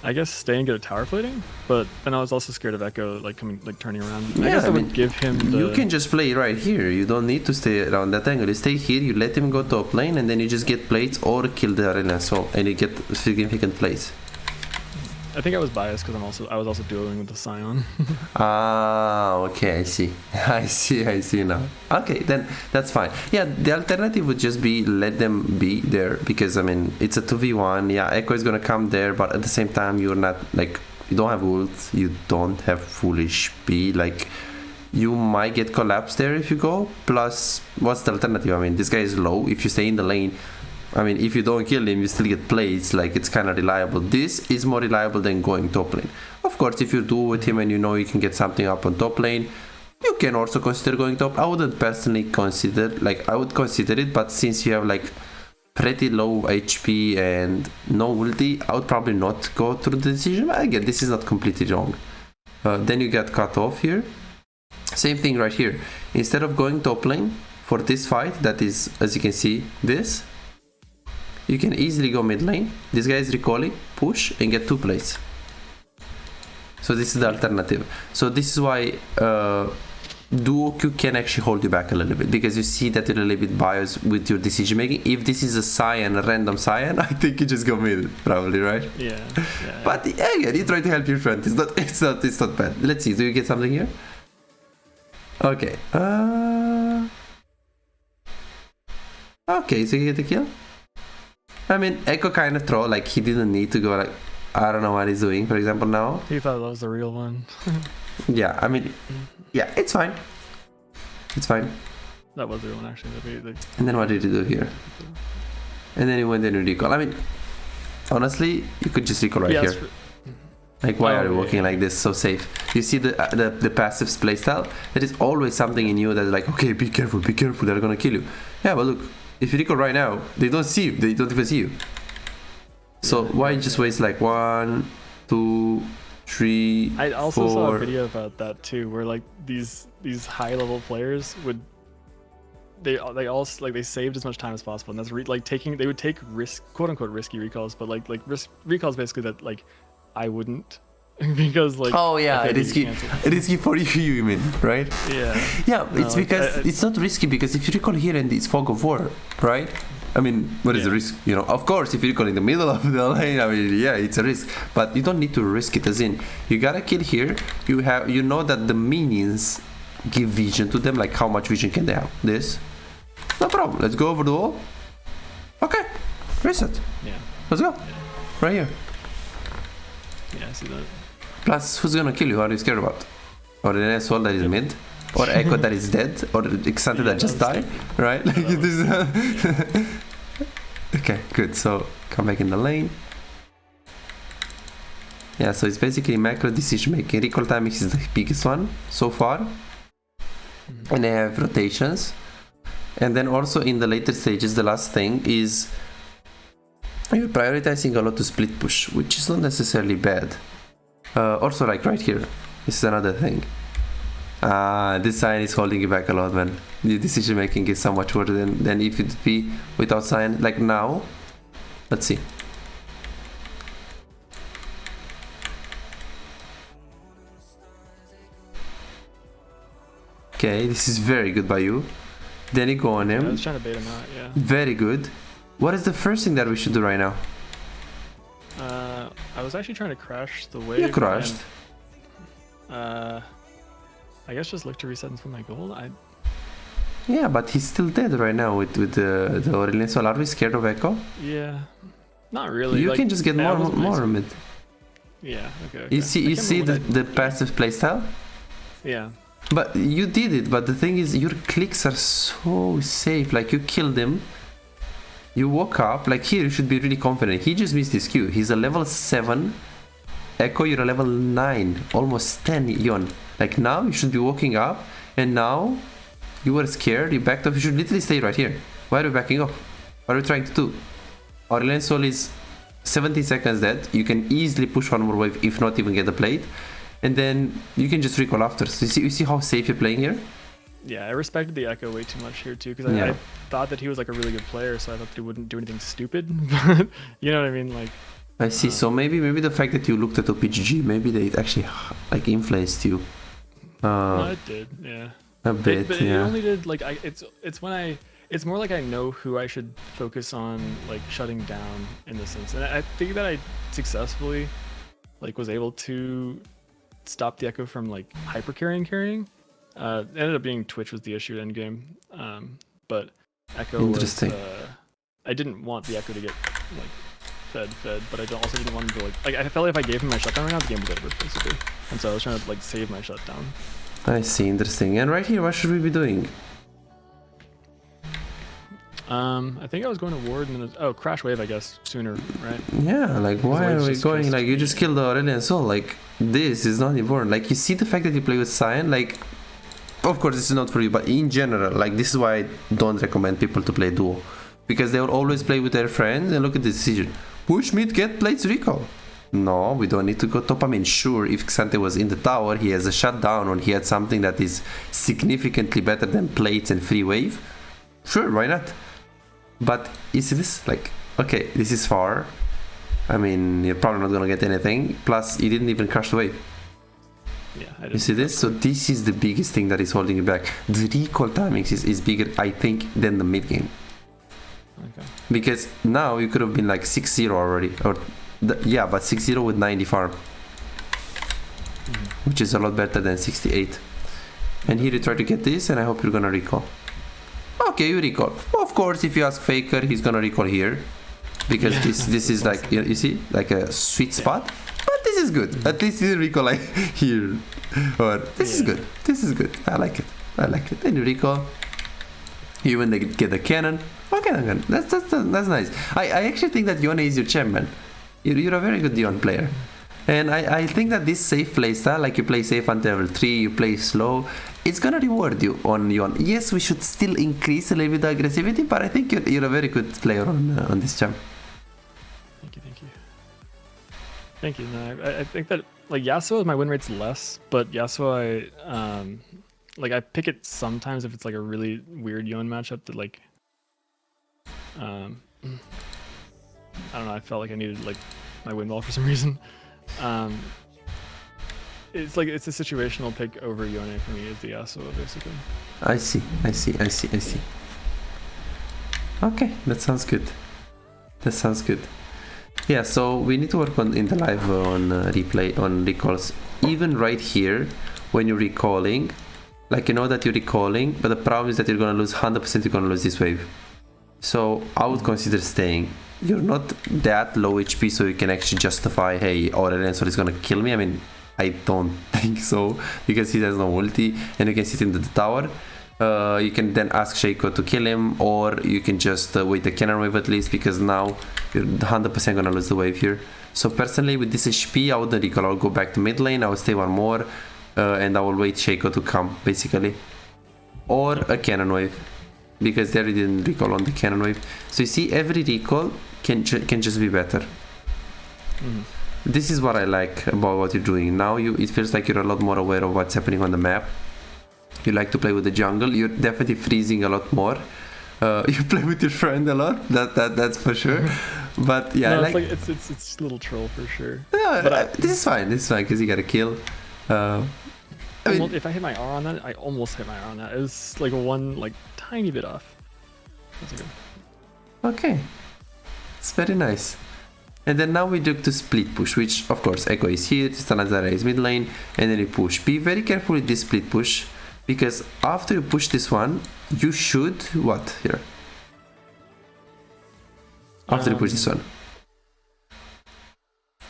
I guess stay and get a tower plating, but then I was also scared of Echo like coming, like turning around. Yeah, I guess I would give him the... You can just play right here. You don't need to stay around that angle. You stay here, you let him go top lane, and then you just get plates or kill the arena assault, and you get significant plates. I think I was biased because I was also dueling with the Scion. Okay, I see. I see now. Okay, then that's fine. Yeah, the alternative would just be let them be there, because I mean it's a 2v1. Yeah, Echo is gonna come there, but at the same time you're not, like, you don't have ults, you don't have full HP, like you might get collapsed there if you go. Plus, what's the alternative? I mean, this guy is low. If you stay in the lane, I mean, if you don't kill him, you still get plates. Like, it's kind of reliable. This is more reliable than going top lane. Of course, if you do with him and you know you can get something up on top lane, you can also consider going top. I wouldn't personally consider, like, I would consider it, but since you have like pretty low HP and no ulti, I would probably not go through the decision. But again, this is not completely wrong. Then you get cut off here. Same thing right here. Instead of going top lane for this fight, that is, as you can see, this, you can easily go mid lane. This guy is recalling, push, and get 2 plates. So this is the alternative. So this is why duo Q can actually hold you back a little bit, because you see that you're a little bit biased with your decision making. If this is a Cyan, a random Cyan, I think you just go mid, probably, right? Yeah. But again, you try to help your friend. It's not bad. Let's see. Do you get something here? Okay. Okay, so you get a kill. I mean, Echo kind of throw, like, he didn't need to go, like, I don't know what he's doing, for example, now. He thought that was the real one. Yeah, I mean, yeah, it's fine. It's fine. That was the real one, actually. And then what did you do here? And then you went in and recall. I mean, honestly, you could just recall right here. Like, why are you walking like this, so safe? You see the passive playstyle? There is always something in you that's like, okay, be careful, they're gonna kill you. Yeah, but look, if you recall right now, they don't see you, they don't even see you. So why just waste like 1, 2, 3, I also 4. saw a video about that too, where like these high level players would they all like they saved as much time as possible, and that's like they would take quote unquote risky recalls, but like recalls basically that like I wouldn't. Because like risky for you mean, right? Yeah, it's because it's not risky, because if you recall here and it's fog of war, right? I mean, what is the risk? You know, of course, if you recall in the middle of the lane, I mean, yeah, it's a risk, but you don't need to risk it. As in, you gotta kill here. You know that the minions give vision to them. Like, how much vision can they have? This, no problem. Let's go over the wall. Okay, reset. Yeah, let's go. Right here. Yeah, I see that. Plus, who's gonna kill you? Who are you scared about? Or an asshole that is mid? Or Echo that is dead? Or Xante that just died? Right? Like, this is... Okay, good. So, come back in the lane. Yeah, so it's basically macro decision making. Recall timing is the biggest one so far. And they have rotations. And then also in the later stages, the last thing is you're prioritizing a lot to split push, which is not necessarily bad. Also, like right here, this is another thing. This sign is holding you back a lot, man. The decision making is so much worse than if it would be without sign. Like now, let's see. Okay, this is very good by you. Then you go on him. I was trying to bait him out, yeah. Very good. What is the first thing that we should do right now? I was actually trying to crash the wave. You crashed. I guess just look to reset and spend my gold. Yeah, but he's still dead right now with the Aurelion Sol. Are we scared of Echo? Yeah, not really. You like, can just get more of it. Yeah, okay. You see the passive playstyle? Yeah. But you did it, but the thing is, your clicks are so safe. Like, you killed him, you woke up, like here you should be really confident. He just missed his Q. He's a level 7. Echo, you're a level 9, almost 10, Yon. Like, now you should be waking up, and now you were scared, you backed off. You should literally stay right here. Why are you backing off? What are you trying to do? Aurelion Sol is 70 seconds dead. You can easily push one more wave, if not even get the plate. And then you can just recall after. So you see how safe you're playing here? Yeah, I respected the Echo way too much here too, because I thought that he was like a really good player, so I thought that he wouldn't do anything stupid. But you know what I mean, like. I see. So maybe the fact that you looked at OPGG, maybe they actually like influenced you. No, it did, yeah. A bit, but yeah. it only did like it's more like I know who I should focus on like shutting down in the sense, and I think that I successfully like was able to stop the Echo from like hyper carrying. It ended up being Twitch was the issue at endgame, but Echo was. I didn't want the Echo to get like fed, but I also didn't want him to like I felt like if I gave him my shutdown right now, the game was over basically, and so I was trying to like save my shutdown. I see, interesting. And right here, what should we be doing? I think I was going to ward and then crash wave, I guess, sooner, right? Yeah, like why are we going like you just killed the Aurelion Sol? Like this is not important. Like you see the fact that you play with Cyan, like of course this is not for you, but in general, like this is why I don't recommend people to play duo. Because they will always play with their friends and look at the decision. Push mid, get plates recall. No, we don't need to go top. I mean, sure, if Xante was in the tower, he has a shutdown or he had something that is significantly better than plates and free wave. Sure, why not? But you see this? Like, okay, this is far. I mean, you're probably not gonna get anything. Plus, you didn't even crush the wave. Yeah, I didn't. You see this? So this is the biggest thing that is holding you back. The recall timings is bigger, I think, than the mid game. Okay. Because now you could have been like 6-0 already, or yeah, but 6-0 with 90 farm, which is a lot better than 68. And here you try to get this, and I hope you're gonna recall. Okay, you recall. Of course, if you ask Faker, he's gonna recall here, because this is like you see, like a sweet spot. But this is good. At least you recall like here, or this is good. This is good. I like it. I like it. Then you recall. You even get the cannon. Okay, that's nice. I actually think that Yone is your champion. You're a very good Dion player. And I think that this safe playstyle, like you play safe until level 3, you play slow, it's gonna reward you on Yon. Yes, we should still increase a little bit the aggressivity, but I think you're a very good player on this champ. Thank you. No, I think that like Yasuo, my win rate's less, but Yasuo, I pick it sometimes if it's like a really weird Yon matchup that like, I don't know. I felt like I needed like my win wall for some reason. It's like it's a situational pick over Yone for me is the Yasuo basically. I see. Okay, that sounds good. Yeah, so we need to work on in the live on replay on recalls. Even right here, when you're recalling, like you know that you're recalling, but the problem is that you're gonna lose 100%. You're gonna lose this wave. So I would consider staying. You're not that low HP, so you can actually justify, hey, Aurelion Sol is gonna kill me. I mean, I don't think so, because he has no ulti, and you can sit in the tower. You can then ask Shaco to kill him, or you can just wait the cannon wave at least, because now you're 100% gonna lose the wave here. So personally, with this HP, I wouldn't recall. I would go back to mid lane, I would stay one more, and I will wait Shaco to come, basically. Or a cannon wave, because there he didn't recall on the cannon wave. So you see, every recall can just be better. This is what I like about what you're doing. Now it feels like you're a lot more aware of what's happening on the map. You like to play with the jungle. You're definitely freezing a lot more. You play with your friend a lot. That's for sure. But yeah, no, it's a little troll for sure. No, but this is fine. This is fine because you got a kill. I mean, if I hit my R on that, I almost hit my R on that. It was like one tiny bit off. That's good. Okay, it's very nice. And then now we do to split push, which of course Echo is here, Tristana is mid lane, and then you push. Be very careful with this split push, because after you push this one, you should what here? After you push this one.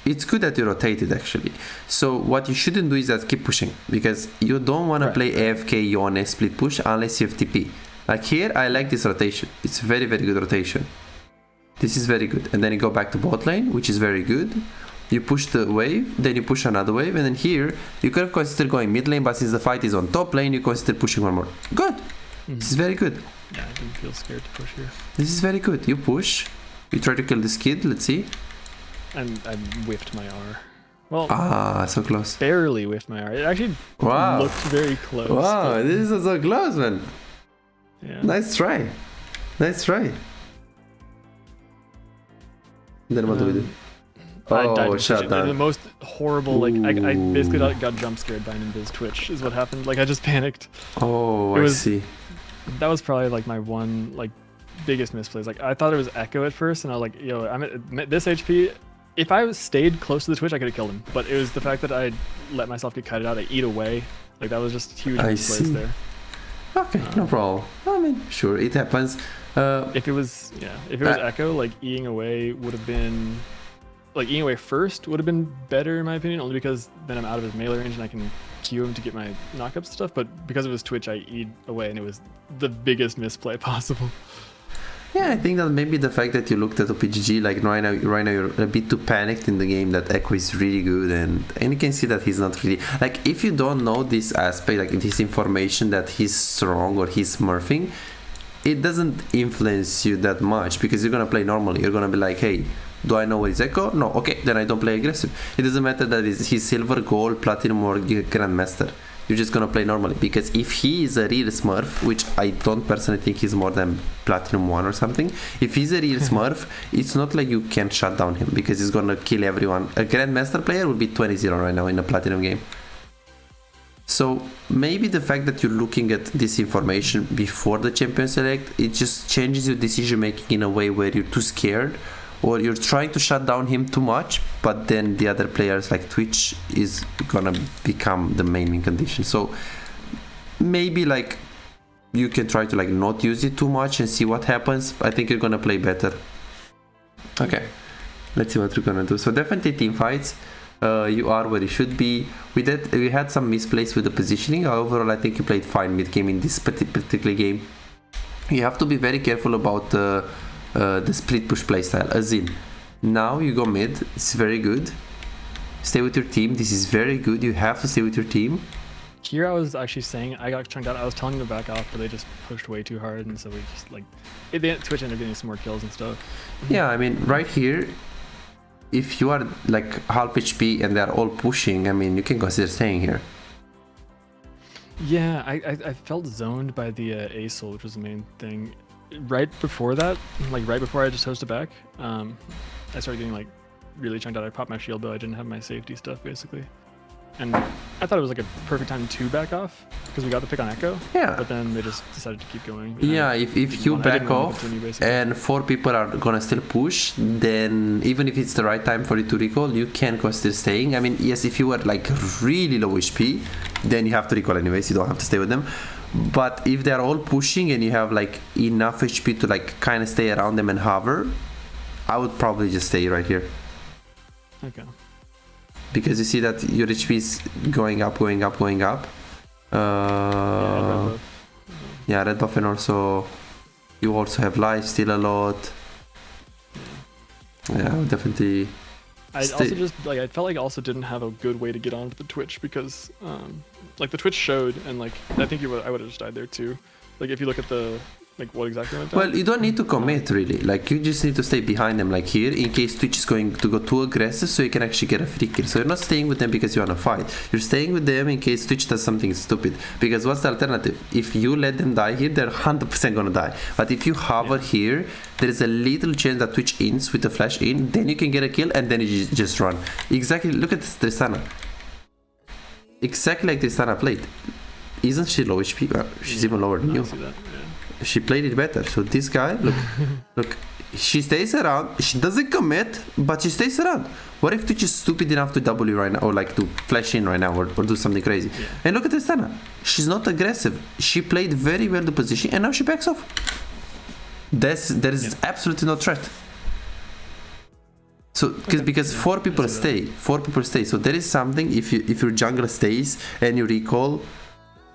It's good that you rotate it actually. So what you shouldn't do is that keep pushing, because you don't want to play AFK on a split push unless you have TP. Like here, I like this rotation. It's very, very good rotation. This is very good. And then you go back to bot lane, which is very good. You push the wave, then you push another wave, and then here you could have considered going mid lane, but since the fight is on top lane, you consider pushing one more. Good. This is very good. Yeah, I didn't feel scared to push here. This is very good. You push. You try to kill this kid. Let's see. And I whiffed my R. Well, so close. Barely whiffed my R. It actually looked very close. Wow, this is so close, man. Yeah. Nice try. Nice try. Then what do we do? Oh, shut down. The most horrible, like, I basically got jump scared by an invis twitch is what happened. Like, I just panicked. Oh, I see. That was probably, like, my one, like, biggest misplays. Like, I thought it was Echo at first, and I was like, yo, I'm at this HP. If I stayed close to the twitch, I could have killed him. But it was the fact that I let myself get kited out. I eat away. Like, that was just huge misplays there. Okay, no problem. I mean, sure, it happens. If it was Echo, like, eating away would have been... Like, eating away first would have been better, in my opinion, only because then I'm out of his melee range and I can Q him to get my knockups and stuff. But because of his twitch, I eat away, and it was the biggest misplay possible. Yeah, I think that maybe the fact that you looked at OPGG, like right now you're a bit too panicked in the game that Echo is really good, and you can see that he's not really, like, if you don't know this aspect, like this information that he's strong or he's smurfing, it doesn't influence you that much, because you're gonna play normally. You're gonna be like, hey, do I know what is Echo? No, okay, then I don't play aggressive. It doesn't matter that he's silver, gold, platinum, or grandmaster. You're just gonna play normally, because if he is a real smurf, which I don't personally think he's more than platinum 1 or something, if he's a real smurf, it's not like you can shut down him, because he's gonna kill everyone. A grandmaster player would be 20-0 right now in a platinum game. So maybe the fact that you're looking at this information before the champion select, it just changes your decision making in a way where you're too scared, or you're trying to shut down him too much, but then the other players like Twitch is gonna become the main condition. So maybe like you can try to like not use it too much and see what happens. I think you're gonna play better. Okay, let's see what we're gonna do. So definitely team fights. You are where you should be. We had some misplays with the positioning. Overall, I think you played fine mid game in this particular game. You have to be very careful about the split push playstyle, as in now you go mid. It's very good. Stay with your team. This is very good. You have to stay with your team. Here I was actually saying I got chunked out. I was telling them to back off, but they just pushed way too hard, and so we just like Twitch ended up getting some more kills and stuff. Yeah, I mean right here, if you are like half HP and they're all pushing, I mean you can consider staying here. Yeah, I felt zoned by the ASOL, which was the main thing. Right before that, like right before I just hosted back, I started getting like really chunked out. I popped my shield, but I didn't have my safety stuff basically. And I thought it was like a perfect time to back off because we got the pick on Echo. Yeah. But then they just decided to keep going. Yeah, if you back off and 4 people are gonna still push, then even if it's the right time for you to recall, you can consider staying. I mean, yes, if you were like really low HP, then you have to recall anyways. You don't have to stay with them. But if they're all pushing and you have like enough HP to like kind of stay around them and hover, I would probably just stay right here. Okay. Because you see that your HP is going up, going up, going up. Yeah, red buff, and also you also have life still a lot. Yeah, definitely. I also just like I felt like I also didn't have a good way to get onto the Twitch because like the Twitch showed, and like I think I would have just died there too. Like if you look at the like what exactly went down. Well, you don't need to commit really. Like you just need to stay behind them, like here, in case Twitch is going to go too aggressive, so you can actually get a free kill. So you're not staying with them because you want to fight. You're staying with them in case Twitch does something stupid. Because what's the alternative? If you let them die here, they're 100% gonna die. But if you hover here, there is a little chance that Twitch ins with a flash in, then you can get a kill, and then you just run. Exactly. Look at Tristana. Exactly like Tristana played. Isn't she low HP? She's even lower than you. See that. Yeah. She played it better. So this guy, look, she stays around. She doesn't commit, but she stays around. What if Twitch is stupid enough to W right now, or like to flash in right now, or do something crazy? Yeah. And look at Tristana. She's not aggressive. She played very well the position, and now she backs off. There is absolutely no threat. So because four people stay. So there is something if your jungler stays and you recall,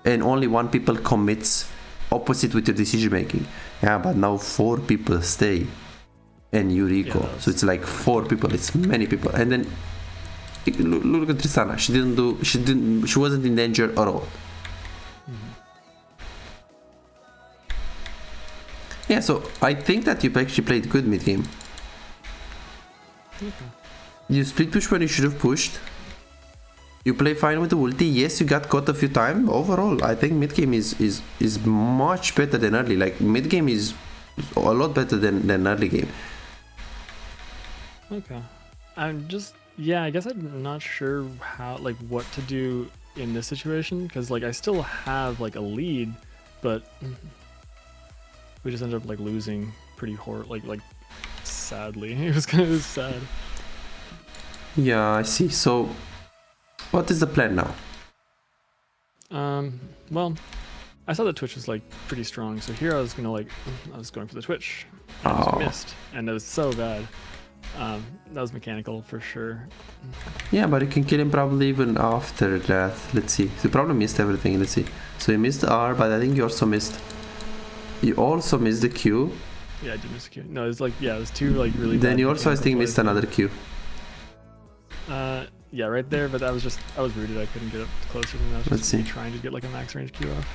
and only one people commits opposite with your decision making. Yeah, but now 4 people stay and you recall. So it's like 4 people. It's many people. And then look at Tristana. She wasn't in danger at all. Yeah, so I think that you actually played good mid game. Okay. You split push when you should have pushed. You play fine with the ulti. Yes, you got caught a few times. Overall, I think mid game is much better than early. Like mid game is a lot better than early game. Okay. I'm just I guess I'm not sure what to do in this situation, because like I still have like a lead, but we just ended up like losing pretty like sadly. It was kind of sad. Yeah, I see. So what is the plan now? Well, I saw that Twitch was like pretty strong, so here I was going for the Twitch. And I just missed, and it was so bad. That was mechanical for sure. Yeah, but you can kill him probably even after that. Let's see. So you probably missed everything. Let's see. So you missed the R, but I think you also missed. You also missed the Q. Yeah, I did miss a Q. No, it was like it was two like really. Then bad you also I think missed another Q. Yeah, right there, but I was rooted. I couldn't get up closer than that. Let's see. Trying to get like a max range Q off.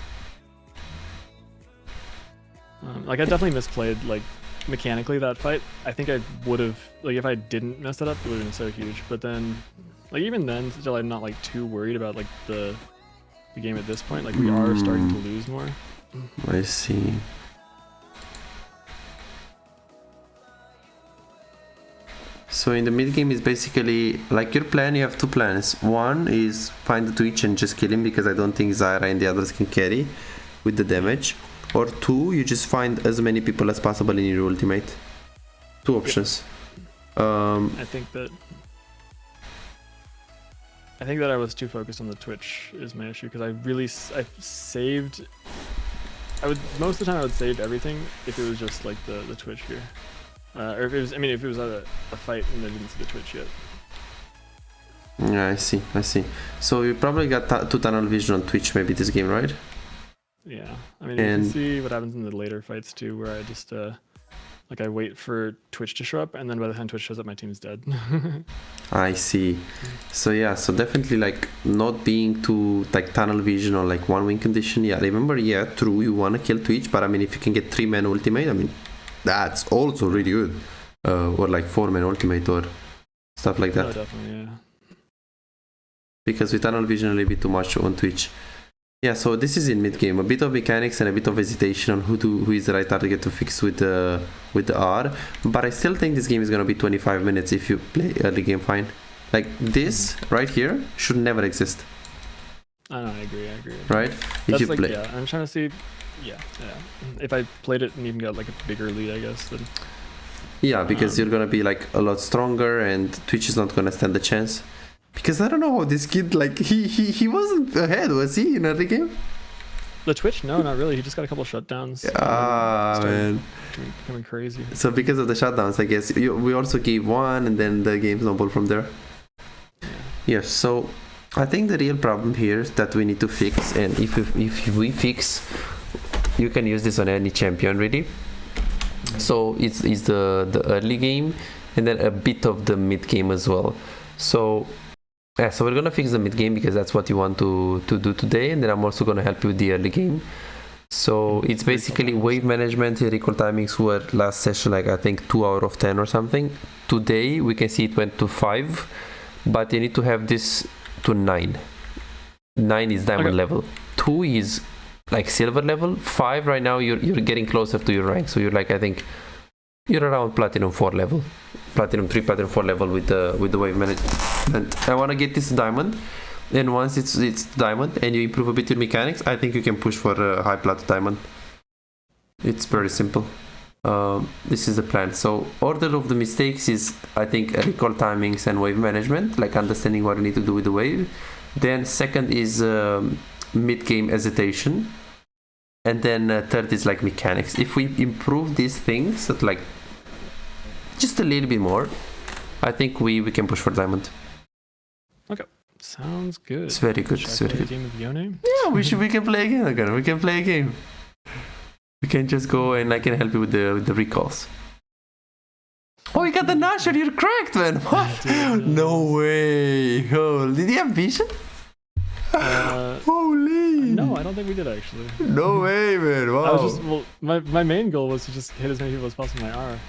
Like I definitely misplayed like mechanically that fight. I think I would have like if I didn't mess that up, it would have been so huge. But then, like even then, still I'm not like too worried about like the game at this point. Like we are starting to lose more. I see. So in the mid game is basically like your plan. You have 2 plans. One is find the Twitch and just kill him, because I don't think Zyra and the others can carry with the damage. Or 2, you just find as many people as possible in your ultimate. 2 options. I think that I was too focused on the Twitch is my issue, because I saved. Most of the time I would save everything if it was just like the Twitch here. Or if it was a fight and I didn't see the Twitch yet. Yeah, I see. So you probably got 2 tunnel vision on Twitch maybe this game, right? Yeah, I mean you can see what happens in the later fights too, where I just like I wait for Twitch to show up, and then by the time Twitch shows up, my team's dead. I see. So yeah, so definitely like not being too like tunnel vision or like one win condition. Yeah, remember, yeah, true, you wanna kill Twitch, but I mean if you can get 3-man ultimate, I mean that's also really good. Or like 4-man ultimate or stuff like that. Oh, definitely, yeah. Because with tunnel vision a little bit too much on Twitch. Yeah, so this is in mid game. A bit of mechanics and a bit of hesitation on who is the right target to fix with the R. But I still think this game is gonna be 25 minutes if you play early game fine. Like this right here should never exist. I agree. Right? That's if you like, play. Yeah, I'm trying to see. Yeah. If I played it and even got like a bigger lead, I guess then. Yeah, because you're gonna be like a lot stronger, and Twitch is not gonna stand a chance. Because I don't know how this kid, like he wasn't ahead, was he, in early game? The Twitch? No, not really. He just got a couple shutdowns. Man. Becoming crazy. So because of the shutdowns, I guess we also gave one, and then the game snowballed from there. Yeah. So I think the real problem here is that we need to fix, and if we fix, you can use this on any champion really. So it's the early game, and then a bit of the mid game as well. So yeah, so we're gonna fix the mid game because that's what you want to do today, and then I'm also gonna help you with the early game. So it's basically wave management. Recall timings were last session like I think 2 out of 10 or something. Today we can see it went to 5, but you need to have this to 9. 9 is diamond level. 2 is like silver level. 5 right now you're getting closer to your rank. So you're like I think you're around platinum 4 level. Platinum 3, platinum 4 level with the wave management. I want to get this diamond, and once it's diamond and you improve a bit your mechanics, I think you can push for a high plat diamond. It's very simple. This is the plan. So order of the mistakes is, I think, recall timings and wave management, like understanding what you need to do with the wave. Then second is mid-game hesitation. And then third is like mechanics. If we improve these things like just a little bit more, I think we can push for diamond. Okay, sounds good. It's very good. It's very good. Game of Yone? Yeah, we can play again. Again, we can play a game. We can just go and I can help you with the recalls. Oh, you got the Nasher. You're cracked, man. What? No way. Oh, did he have vision? Holy! No, I don't think we did actually. No way, man! Wow. I was just my main goal was to just hit as many people as possible with my R.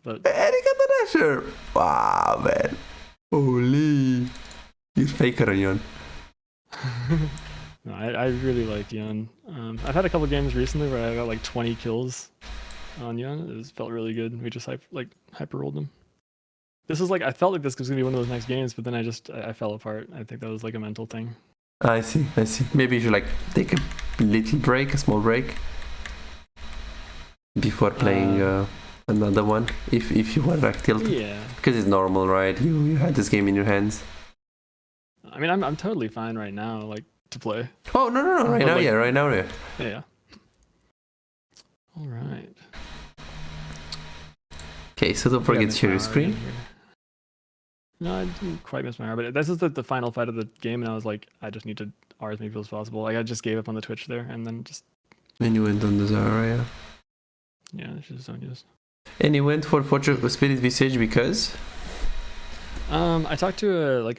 But And he got the Nasher! Wow, man! Holy! You're faker, Yon. No, I really like Yun. I've had a couple games recently where I got like 20 kills on Yun. It felt really good. We just hyper rolled them. This was like I felt like this was gonna be one of those next games, but then I fell apart. I think that was like a mental thing. I see. Maybe you should like take a little break, a small break, before playing another one. If you want to like tilt. Yeah. Because it's normal, right? You had this game in your hands. I mean, I'm totally fine right now, like to play. Oh no! Right now, yeah. Right now, yeah. Yeah. All right. Okay, so don't forget to share your screen. No, I didn't quite miss my R, but this is the final fight of the game, and I was like, I just need to R as many people as possible. Like, I just gave up on the Twitch there, and then just... And you went on the Zara, yeah. Yeah, it's just Sonya's. And you went for Fortune Spirit Visage because? I talked to a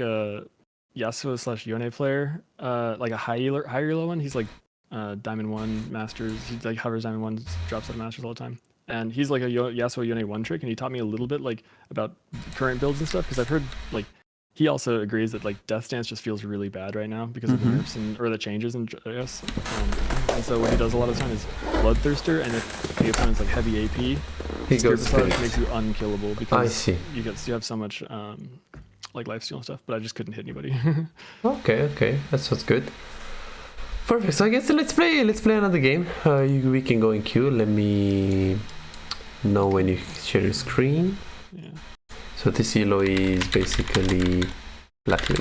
Yasuo / Yone player, like a high elo one. He's like Diamond 1 Masters. He like hovers Diamond 1, drops out of Masters all the time. And he's like a Yasuo Yone 1 trick, and he taught me a little bit like about current builds and stuff, because I've heard like he also agrees that like Death Stance just feels really bad right now because of the nerfs or the changes in JS. And so what he does a lot of the time is Bloodthirster, and if the opponent's like heavy AP, he goes Spirit makes you unkillable because I see. you have so much like lifesteal and stuff. But I just couldn't hit anybody. Okay, that sounds good. Perfect. So I guess let's play another game. We can go in queue. Let me know when you share your screen. Yeah. So this elo is basically flat 3.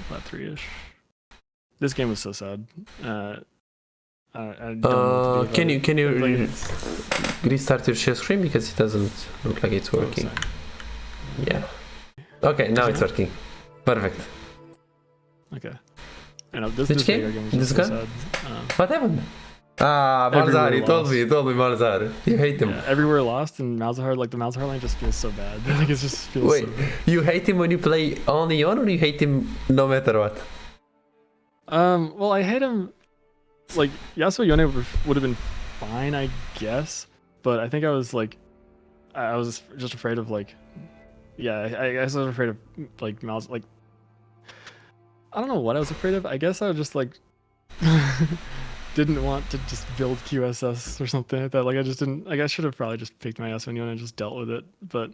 Flat 3-ish. This game was so sad. I don't know can you restart your share screen because it doesn't look like it's working? Yeah. Okay, now it's working. Perfect. Okay. I know this game? game was This just guy? so sad. What happened? Malzahar, you told me Malzahar. You hate him. Yeah, everywhere lost, and Malzahar, like the Malzahar lane just feels so bad. Like it just feels Wait, so bad. you hate him when you play only on, or you hate him no matter what? Well, I hate him. Like Yasuo Yone would have been fine, I guess, but I think I was just afraid of like, yeah, I guess I was afraid of like Malz. Like, I don't know what I was afraid of. I guess I was just like didn't want to just build QSS or something like that. Like I just didn't. Like I should have probably just picked my Yasuo Yone and just dealt with it. But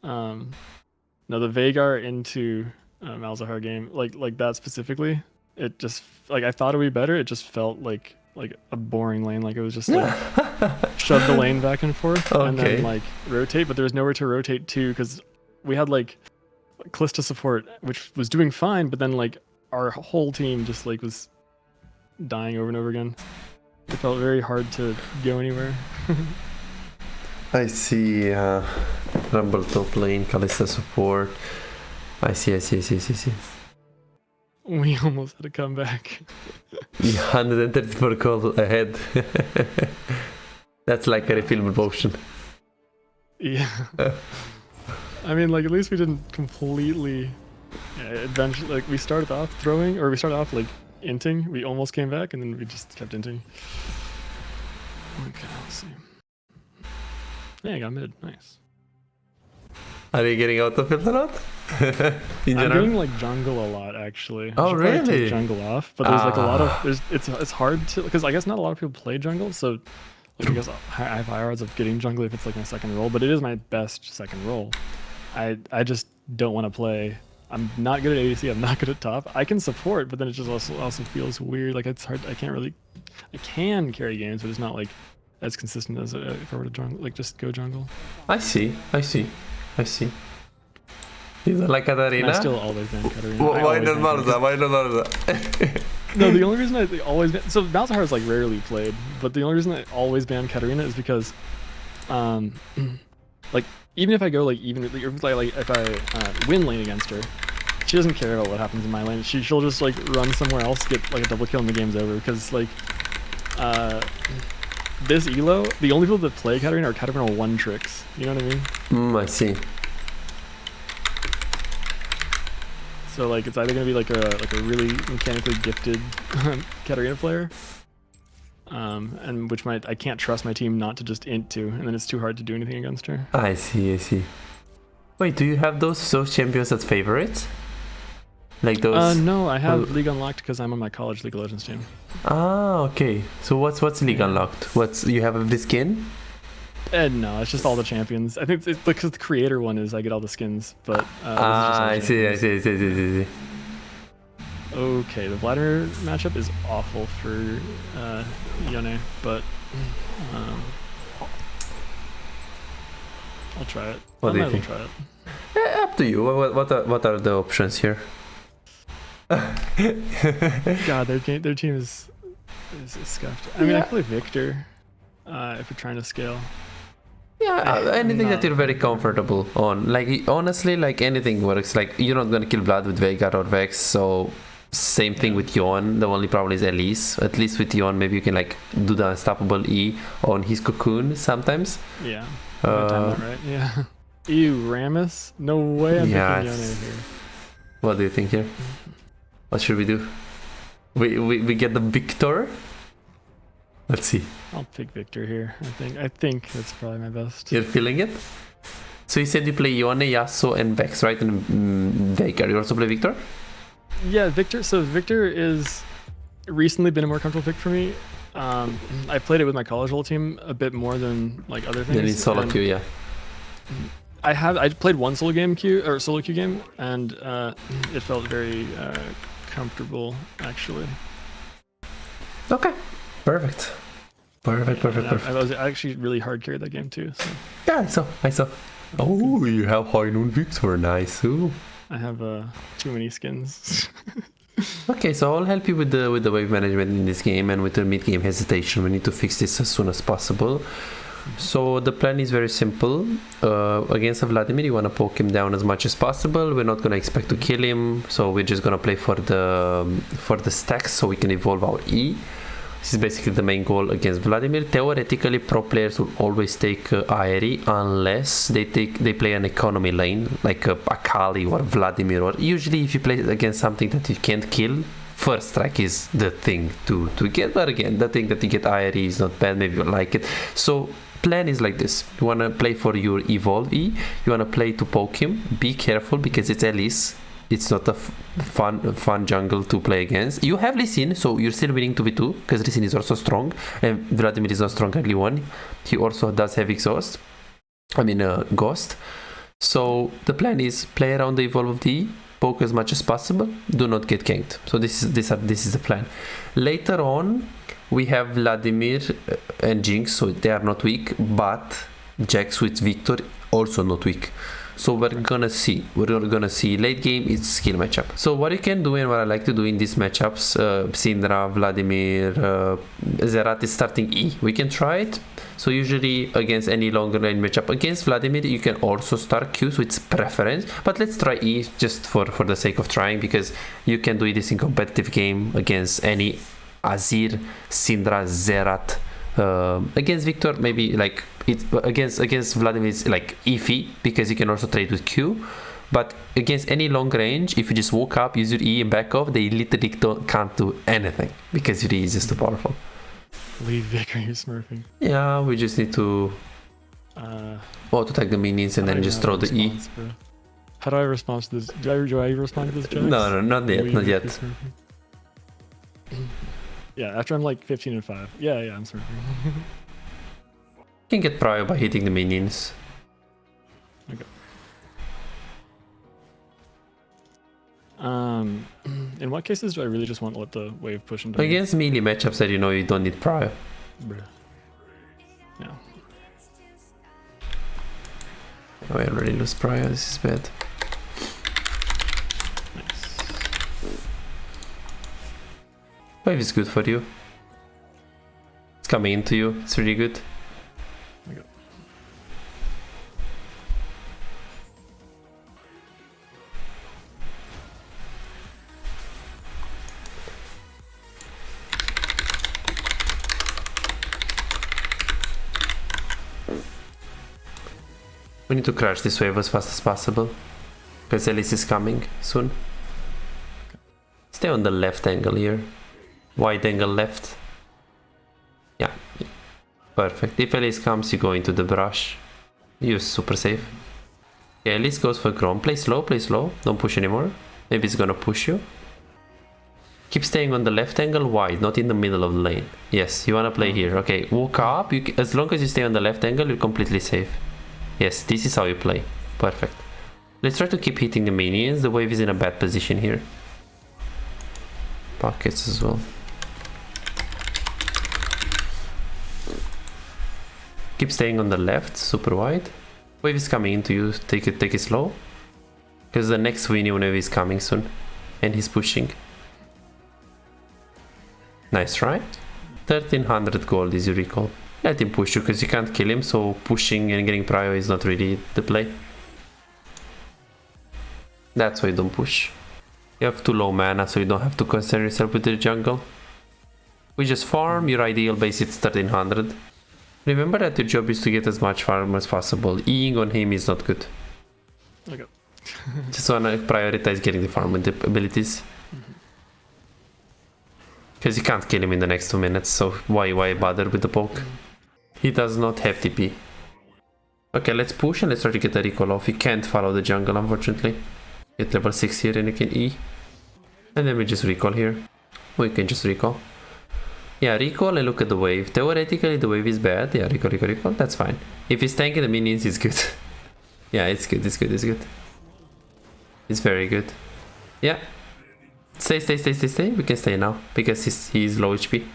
no, the Veigar into Malzahar game, like that specifically. It just like I thought it would be better. It just felt like a boring lane. Like it was just like shove the lane back and forth and then like rotate. But there was nowhere to rotate to because we had like Kalista support, which was doing fine. But then like our whole team just like was dying over and over again. It felt very hard to go anywhere. I see. Rumble top lane, Kalista support. I see. We almost had a comeback. 134 calls ahead. That's like a refillable potion. Yeah. I mean, like, at least we didn't completely adventure. Like, we started off throwing, or we started off, like, inting. We almost came back, and then we just kept inting. Okay, let's see. Yeah, I got mid. Nice. Are you getting out of it a lot? I'm doing like jungle a lot actually. Oh really? Take jungle off, but there's like a lot of it's hard to because I guess not a lot of people play jungle, so like, I guess I have higher odds of getting jungle if it's like my second role, but it is my best second role. I just don't want to play. I'm not good at ADC. I'm not good at top. I can support, but then it just also feels weird. Like it's hard. I can carry games, but it's not like as consistent as if I were to jungle, like just go jungle. I see. You don't like Katarina? And I still always ban Katarina. Why not Marza? No, the only reason I always ban, so Malzahar is like rarely played, but the only reason I always ban Katarina is because, like even if I go like like if I win lane against her, she doesn't care about what happens in my lane. She'll just like run somewhere else, get like a double kill, and the game's over. Because like this elo, the only people that play Katarina are Katarina 1 tricks. You know what I mean? I see. So like it's either gonna be like a really mechanically gifted Katarina player, and which I can't trust my team not to just int to, and then it's too hard to do anything against her. I see. Wait, do you have those champions as favorites? Like those? No, I have League Unlocked because I'm on my college League of Legends team. Ah, okay. So what's League Unlocked? You have the skin? No, it's just all the champions. I think it's because the creator one is I get all the skins, but I see. Okay, the Vladimir matchup is awful for Yone, but I'll try it. What do you think? Try it. Yeah, up to you. What are the options here? God, their team is scuffed. I mean, I play Victor if we're trying to scale. Yeah, anything that you're very comfortable on. Like honestly, like anything works. Like you're not gonna kill Vlad with Veigar or Vex, so same thing with Yon. The only problem is Elise. At least with Yon, maybe you can like do the unstoppable E on his cocoon sometimes. Yeah. Time that right. Yeah. Ew, Rammus? No way I'm picking Yone here. What do you think here? What should we do? We get the Victor? Let's see. I'll pick Victor here. I think that's probably my best. You're feeling it? So you said you play Yone, Yasuo, and Vex, right? And Veigar. You also play Victor? Yeah, Victor. So Victor is recently been a more comfortable pick for me. I played it with my college whole team a bit more than like other things. Then in SoloQ, yeah. I played one SoloQ game, and it felt very comfortable actually. Okay, perfect. I actually really hard carried that game too. So. Yeah, I saw. Oh, you have High Noon Victor, nice. Ooh. I have too many skins. Okay, so I'll help you with the wave management in this game and with the mid game hesitation. We need to fix this as soon as possible. So the plan is very simple. Against Vladimir, you want to poke him down as much as possible. We're not going to expect to kill him, so we're just going to play for the stacks so we can evolve our E. This is basically the main goal against Vladimir. Theoretically, pro players will always take Aeri unless they play an economy lane like Akali or Vladimir. Or usually, if you play against something that you can't kill, first strike is the thing to get. But again, the thing that you get Aeri is not bad. Maybe you like it. So plan is like this: you want to play for your evolve E. You want to play to poke him. Be careful because it's Elise. It's not a fun jungle to play against. You have Lee Sin, so you're still winning 2v2 because Lee Sin is also strong, and Vladimir is not strong early one. He also does have exhaust. Ghost. So the plan is play around the evolve of the E, poke as much as possible. Do not get ganked. So this is the plan. Later on, we have Vladimir and Jinx, so they are not weak, but Jax with Victor also not weak. So we're gonna see late game it's skill matchup. So what you can do and what I like to do in these matchups, Syndra, Vladimir, Zerat is starting E. We can try it. So usually against any longer range matchup against Vladimir, you can also start Q, so it's preference. But let's try E just for the sake of trying, because you can do this in competitive game against any Azir, Syndra, Zerat. Against Victor, maybe like it against Vladimir is like iffy because you can also trade with Q, but against any long range, if you just walk up, use your E and back off, they literally can't do anything because your E is just too powerful. Leave Vic, are you smurfing? Yeah, we just need to to tag the minions and then just throw the E. Bro. How do I respond to this? Do I respond to this, Jax? No, not yet. Yeah, after I'm like 15 and 5. Yeah, I'm smurfing. You can get prio by hitting the minions. Okay. In what cases do I really just want to let the wave push into Against melee matchups that you know you don't need prio. Bruh. now. Oh, I already lose prior. This is bad. Nice. Wave is good for you. It's coming into you. It's really good. There we go. We need to crash this wave as fast as possible, because Elise is coming soon. Stay on the left angle here. Wide angle left. Yeah. Perfect. If Elise comes, you go into the brush. You're super safe. Okay, Elise goes for Grom. Play slow, play slow. Don't push anymore. Maybe it's gonna push you. Keep staying on the left angle wide, not in the middle of the lane. Yes, you wanna play here. Okay, walk up. As long as you stay on the left angle, you're completely safe. Yes, this is how you play. Perfect. Let's try to keep hitting the minions. The wave is in a bad position here. Pockets as well. Keep staying on the left, super wide. Wave is coming into you. Take it slow. Because the next minion wave is coming soon. And he's pushing. Nice try. 1300 gold is your recall. Let him push you because you can't kill him, so pushing and getting prio is not really the play. That's why you don't push. You have too low mana, so you don't have to concern yourself with the jungle. We just farm, your ideal base is 1300. Remember that your job is to get as much farm as possible. Eing on him is not good. Okay. Just wanna prioritize getting the farm with the abilities. Because you can't kill him in the next 2 minutes, so why bother with the poke? He does not have TP. Okay, let's push and let's try to get the recall off. He can't follow the jungle, unfortunately. Get level 6 here and you can E. And then we just recall here. We can just recall. Yeah, recall and look at the wave. Theoretically, the wave is bad. Yeah, recall. That's fine. If he's tanking the minions, it's good. Yeah, it's good. It's It's very good. Yeah. Stay. We can stay now because he's low HP.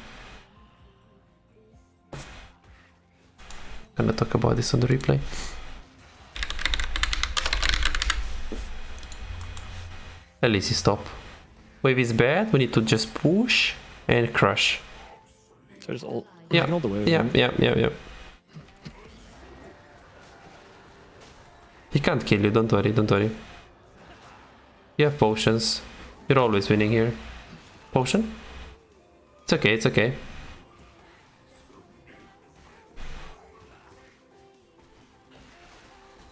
Gonna talk about this on the replay. At least he stop. Wave is bad. We need to just push and crush. So just ult. Yeah. Ult the wave, Yeah. right? He can't kill you. Don't worry. You have potions. You're always winning here. Potion? It's okay.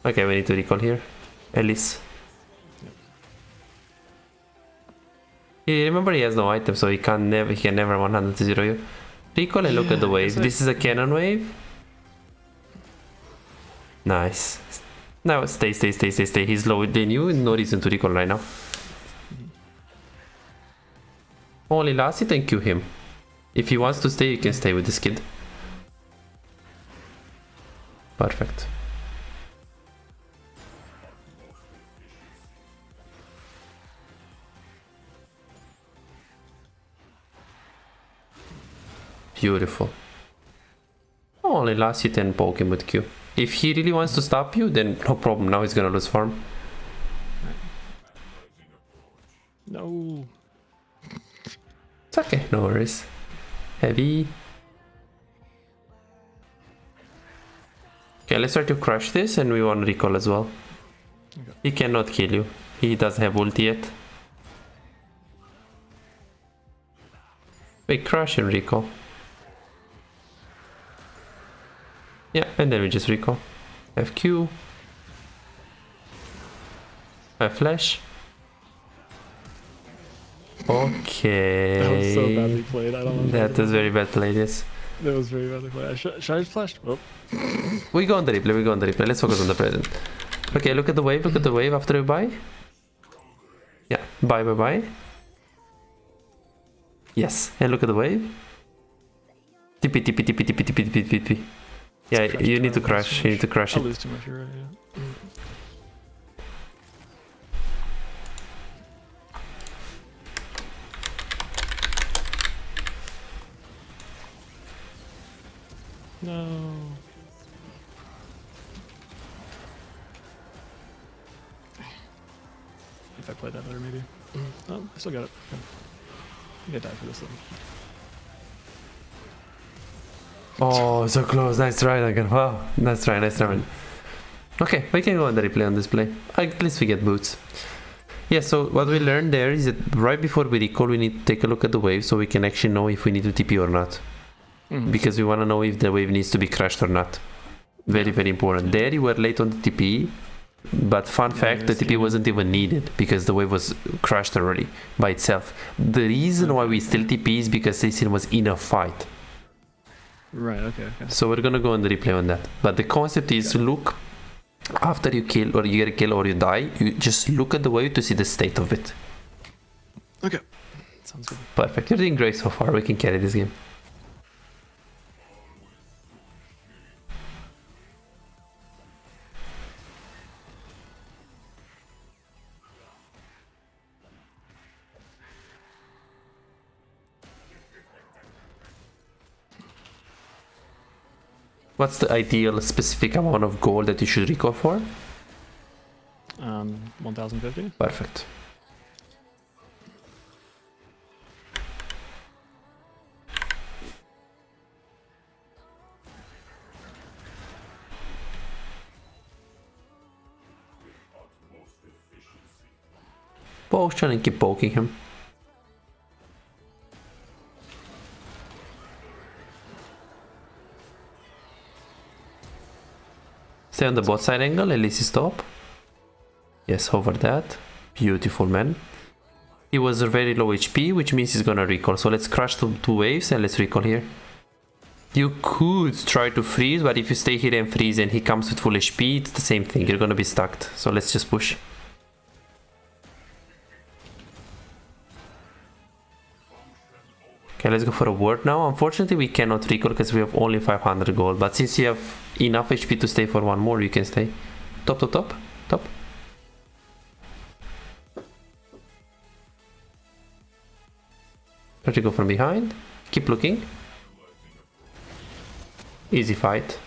Okay, we need to recall here. Elise. Remember he has no item, so he can never 100-0 you. Recall and look at the wave. This is a cannon wave. Nice. Now stay. He's lower than you. No reason to recall right now. Only last it and Q him. If he wants to stay, you can stay with this kid. Perfect. Beautiful. Only last hit and poke him with Q. If he really wants to stop you, then no problem. Now he's gonna lose farm. No. It's okay, no worries. Heavy. Okay, let's try to crush this and we want to recall as well. Okay. He cannot kill you. He doesn't have ulti yet. We crush and recall. Yeah, and then we just recall. FQ. Flash. Okay. That was so badly played. I don't know. That was very bad played, yes. That was very badly played. Should I just flash? Oh. We go on the replay. Let's focus on the present. Okay, look at the wave after we buy. Yeah, buy. Yes, and look at the wave. TP. Yeah, you need to crush. You need to crush it. I'll lose too much, you're right, yeah. No. if I played that better, maybe. Oh, I still got it. Okay. I think I died for this one. Oh, so close. Nice try again. Wow. Nice try, man. Okay, we can go on the replay on this play. At least we get boots. Yeah, so what we learned there is that right before we recall, we need to take a look at the wave so we can actually know if we need to TP or not. Because we want to know if the wave needs to be crashed or not. Very, very important. There you were late on the TP, but fun fact, the TP wasn't even needed because the wave was crashed already by itself. The reason why we still TP is because Cecil was in a fight. Right, okay. So we're gonna go on the replay on that. But the concept is look after you kill or you get a kill or you die, you just look at the wave to see the state of it. Okay. Sounds good. Perfect. You're doing great so far. We can carry this game. What's the ideal specific amount of gold that you should recall for? 1050. Perfect. Potion and keep poking him. Stay on the bot side angle, at least stop. Yes, over that. Beautiful, man. He was very low HP, which means he's gonna recall. So let's crush the two waves and let's recall here. You could try to freeze, but if you stay here and freeze and he comes with full HP, it's the same thing. You're gonna be stuck. So let's just push. Okay, let's go for a word now. Unfortunately, we cannot recall because we have only 500 gold. But since you have enough HP to stay for one more, you can stay. Top, top, top, top. Try to go from behind. Keep looking. Easy fight.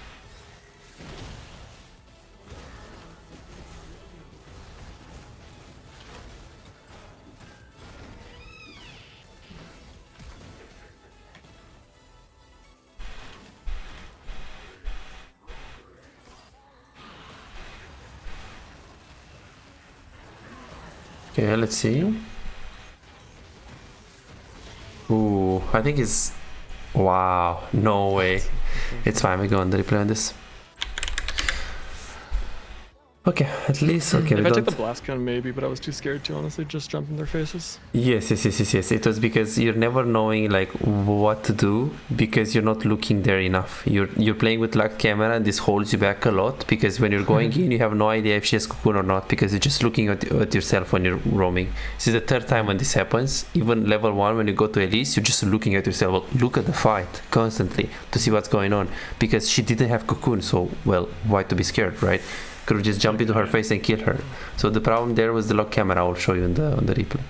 Okay, let's see. Ooh, I think it's... Wow, no way. It's fine, we go on the replay on this. Okay, at least, okay. If I took the blast gun, maybe, but I was too scared to honestly just jump in their faces. Yes. It was because you're never knowing like what to do because you're not looking there enough. You're playing with locked camera and this holds you back a lot because when you're going in, you have no idea if she has cocoon or not because you're just looking at yourself when you're roaming. This is the third time when this happens. Even level 1, when you go to Elise, you're just looking at yourself. Well, look at the fight constantly to see what's going on because she didn't have cocoon. So, well, why to be scared, right? Could have just jumped into her face and kill her. So the problem there was the lock camera. I'll show you on the replay.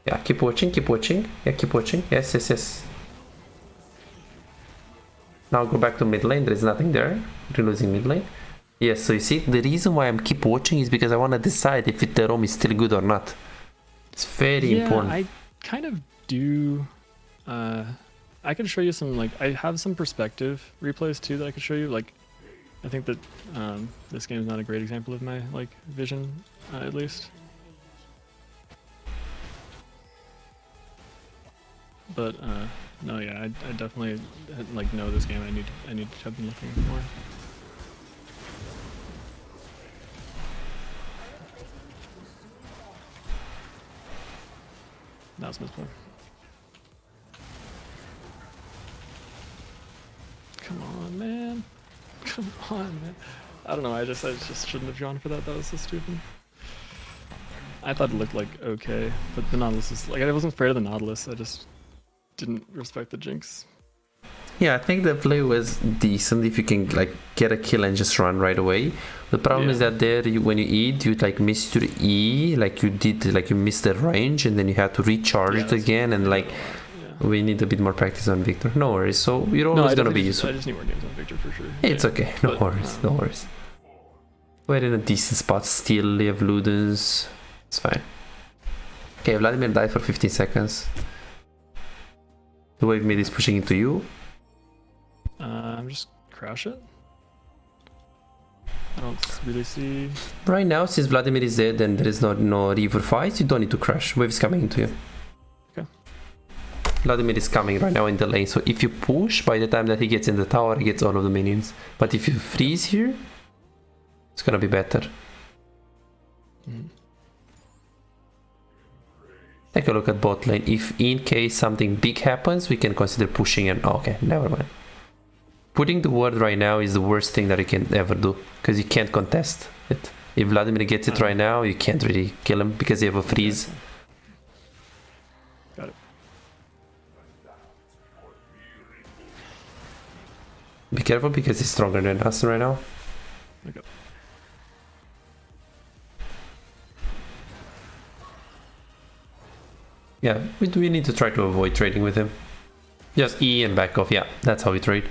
Yeah, keep watching. Yeah, keep watching. Yes. Now go back to mid lane. There is nothing there. We're losing mid lane. Yes, so you see, the reason why I'm keep watching is because I want to decide if the roam is still good or not. It's very important. I kind of do. I can show you some, like, I have some perspective replays too that I could show you. Like, I think that this game is not a great example of my, like, vision, at least. But, no, yeah, I definitely, like, know this game. I need to have been looking more. That was misplay. Come on, man. Come on, man. I don't know, I just shouldn't have gone for that. That was so stupid. I thought it looked like okay, but the Nautilus is like, I wasn't afraid of the Nautilus. I just didn't respect the Jinx. Yeah, I think the play was decent if you can like get a kill and just run right away. The problem is that there, when you eat, you like missed your E, like you did, like you missed the range, and then you had to recharge it again, and like we need a bit more practice on Victor. No worries. So you're always gonna be useful. I just need more games on Victor for sure. It's okay. No worries. No worries. We're in a decent spot still. You have Ludens. It's fine. Okay, Vladimir died for 15 seconds. The wave mid is pushing into you. Just crash it. I don't really see. Right now, since Vladimir is dead and there is no river fight, you don't need to crash. Wave is coming into you. Okay. Vladimir is coming right now in the lane, so if you push, by the time that he gets in the tower, he gets all of the minions. But if you freeze here, it's gonna be better. Take a look at bot lane. If in case something big happens, we can consider pushing and... okay, never mind. Putting the ward right now is the worst thing that you can ever do, because you can't contest it. If Vladimir gets it right now, you can't really kill him because you have a freeze. Got it. Be careful because he's stronger than us right now. Okay. Yeah, we need to try to avoid trading with him. Just E and back off. Yeah, that's how we trade.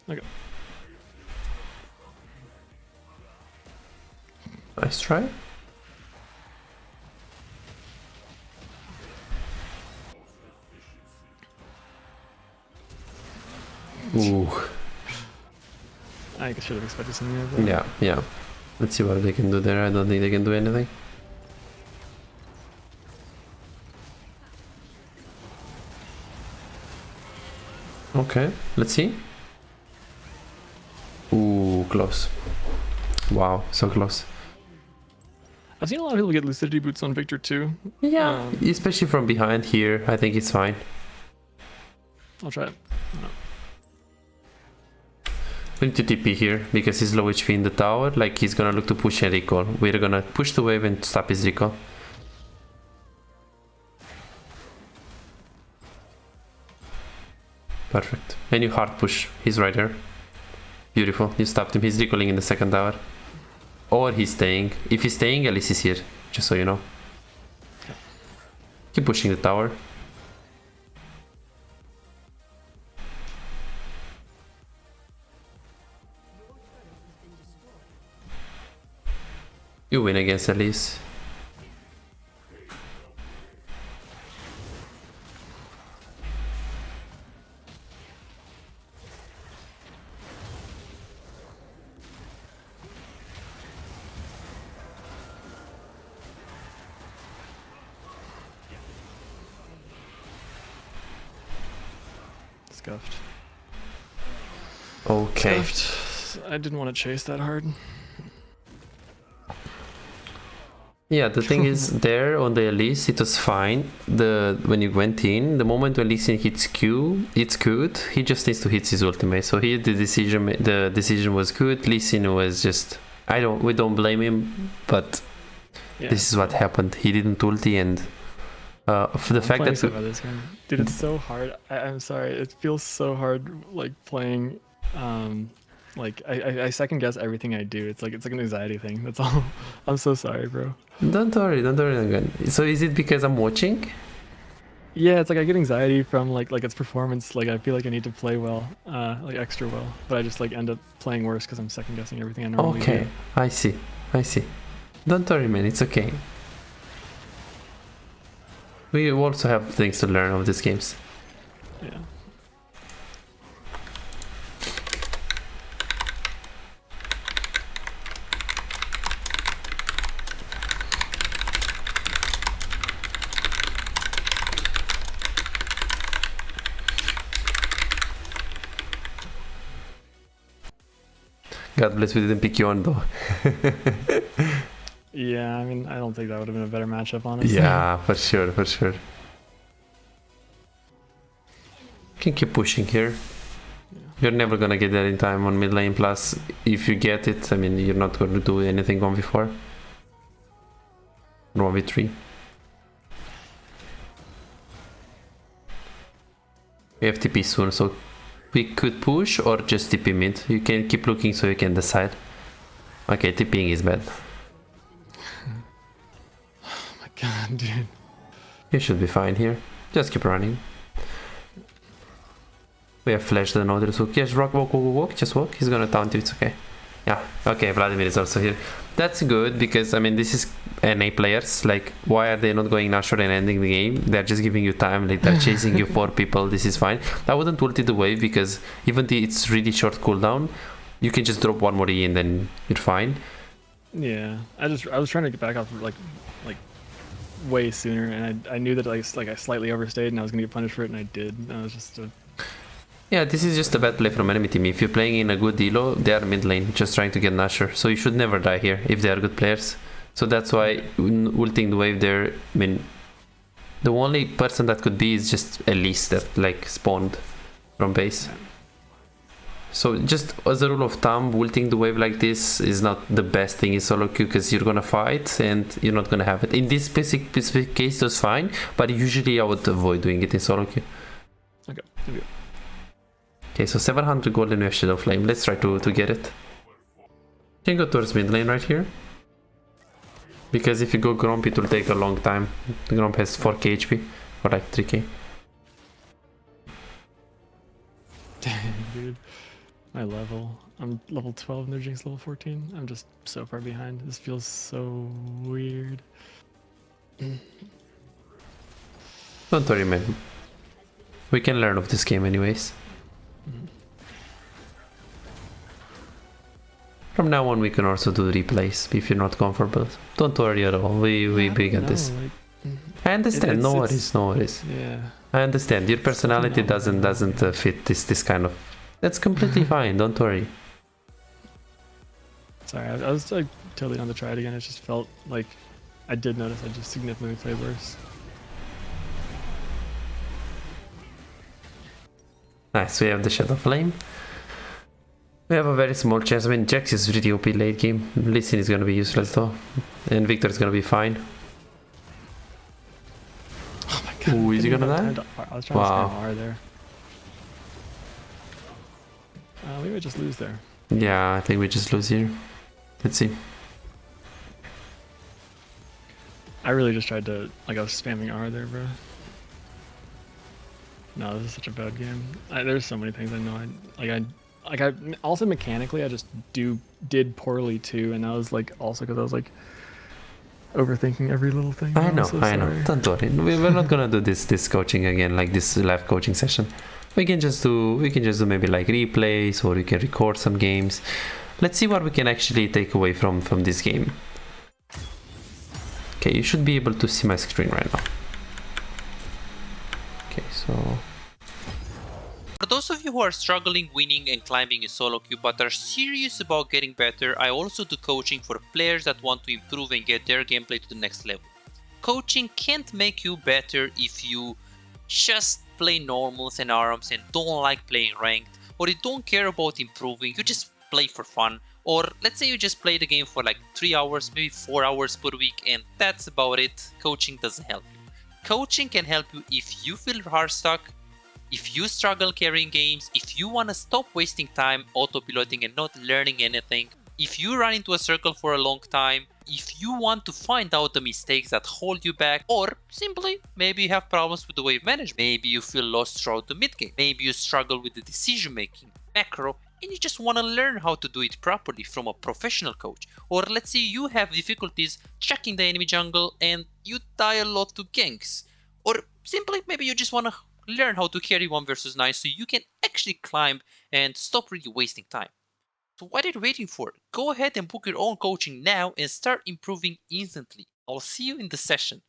Okay. Nice try. Ooh. I should have expected something like that. Yeah, yeah. Let's see what they can do there. I don't think they can do anything. Okay, let's see. Ooh, close. Wow, so close. I've seen a lot of people get lucidity boots on Victor too. Yeah, especially from behind here. I think it's fine. I'll try it. No. We need to TP here because he's low HP in the tower. Like he's gonna look to push and recall. We're gonna push the wave and stop his recall. Perfect. And you hard push. He's right there. Beautiful. You stopped him. He's recalling in the second tower. Or he's staying. If he's staying, at least he's here. Just so you know. Keep pushing the tower. You win against Elise. Scuffed. Okay. Scuffed. I didn't want to chase that hard. Yeah, the thing is, there on the Elise, it was fine. When you went in, the moment when Lee Sin hits Q, it's good. He just needs to hit his ultimate. So here the decision was good. Lee Sin was just, we don't blame him, but this is what happened. He didn't ulti, and for the fact that this game. Dude, it's so hard. I'm sorry. It feels so hard, like playing. Like I second guess everything I do. It's like an anxiety thing. That's all. I'm so sorry, bro. Don't worry again. So is it because I'm watching? Yeah, it's like I get anxiety from like its performance. Like I feel like I need to play well, like extra well, but I just like end up playing worse because I'm second guessing everything I normally do. Okay, I see. Don't worry, man. It's okay. We also have things to learn of these games. Yeah. God bless we didn't pick you on though. Yeah, I mean, I don't think that would have been a better matchup, honestly. Yeah, for sure. Can keep pushing here. Yeah. You're never gonna get that in time on mid lane. Plus, if you get it, I mean, you're not going to do anything 1v4 or 1v3. We have TP soon, so we could push or just TP mid. You can keep looking so you can decide. Okay, TPing is bad. Oh my god, dude. You should be fine here. Just keep running. We have flashed the node hook. Yes, walk, just walk. He's gonna taunt you, it's okay. Yeah, okay, Vladimir is also here. That's good because, I mean, this is NA players. Like, why are they not going natural and ending the game? They're just giving you time, like, they're chasing you 4 people. This is fine. I wouldn't ulti the wave because even though it's really short cooldown, you can just drop 1 more E and then you're fine. Yeah, I was trying to get back off like way sooner, and I knew that I slightly overstayed and I was gonna get punished for it, and I did. And I was just Yeah, this is just a bad play from enemy team. If you're playing in a good elo, they are mid lane, just trying to get Nashor. So you should never die here if they are good players. So that's why ulting the wave there, I mean, the only person that could be is just Elise that like spawned from base. So just as a rule of thumb, ulting the wave like this is not the best thing in solo queue because you're gonna fight and you're not gonna have it. In this specific case, that's fine, but usually I would avoid doing it in solo queue. okay. Okay, so 700 gold and we have Shadow Flame. Let's try to get it. Can go towards mid lane right here. Because if you go Gromp, it will take a long time. The Gromp has 4k HP, or like 3k. Dang, dude. My level. I'm level 12 and their Jinx level 14. I'm just so far behind. This feels so weird. Don't worry, man. We can learn of this game anyways. From now on we can also do replays if you're not comfortable. Don't worry at all, we big at this. I understand, no worries. Yeah. I understand, your personality doesn't fit this kind of... That's completely fine, don't worry. Sorry, I was like totally on the try it again. It just felt like I did notice I just significantly played worse. Nice, we have the Shadow Flame. We have a very small chance. I mean, Jax is really OP late game. Lee Sin is gonna be useless though. And Victor is gonna be fine. Oh my god. Ooh, is he gonna die? I was trying to spam R there. We might just lose there. Yeah, I think we just lose here. Let's see. I really just tried to, like, I was spamming R there, bro. No, this is such a bad game. There's so many things I know. I also mechanically I just did poorly too, and that was like also because I was like overthinking every little thing. I know. Don't worry. We're not gonna do this coaching again, like this live coaching session. We can just do maybe like replays, or you can record some games. Let's see what we can actually take away from this game. Okay, you should be able to see my screen right now. Okay, so for those of you who are struggling winning and climbing in solo queue but are serious about getting better, I also do coaching for players that want to improve and get their gameplay to the next level. Coaching can't make you better if you just play normals and ARAMs and don't like playing ranked, or you don't care about improving, you just play for fun, or let's say you just play the game for like 3 hours, maybe 4 hours per week, and that's about it. Coaching doesn't help you. Coaching can help you if you feel hard stuck, if you struggle carrying games, if you want to stop wasting time auto-piloting and not learning anything, if you run into a circle for a long time, if you want to find out the mistakes that hold you back, or simply maybe you have problems with the wave management, maybe you feel lost throughout the mid game, maybe you struggle with the decision making, macro, and you just want to learn how to do it properly from a professional coach. Or let's say you have difficulties checking the enemy jungle and you die a lot to ganks, or simply maybe you just want to learn how to carry 1 versus 9 so you can actually climb and stop really wasting time. So what are you waiting for? Go ahead and book your own coaching now and start improving instantly. I'll see you in the session.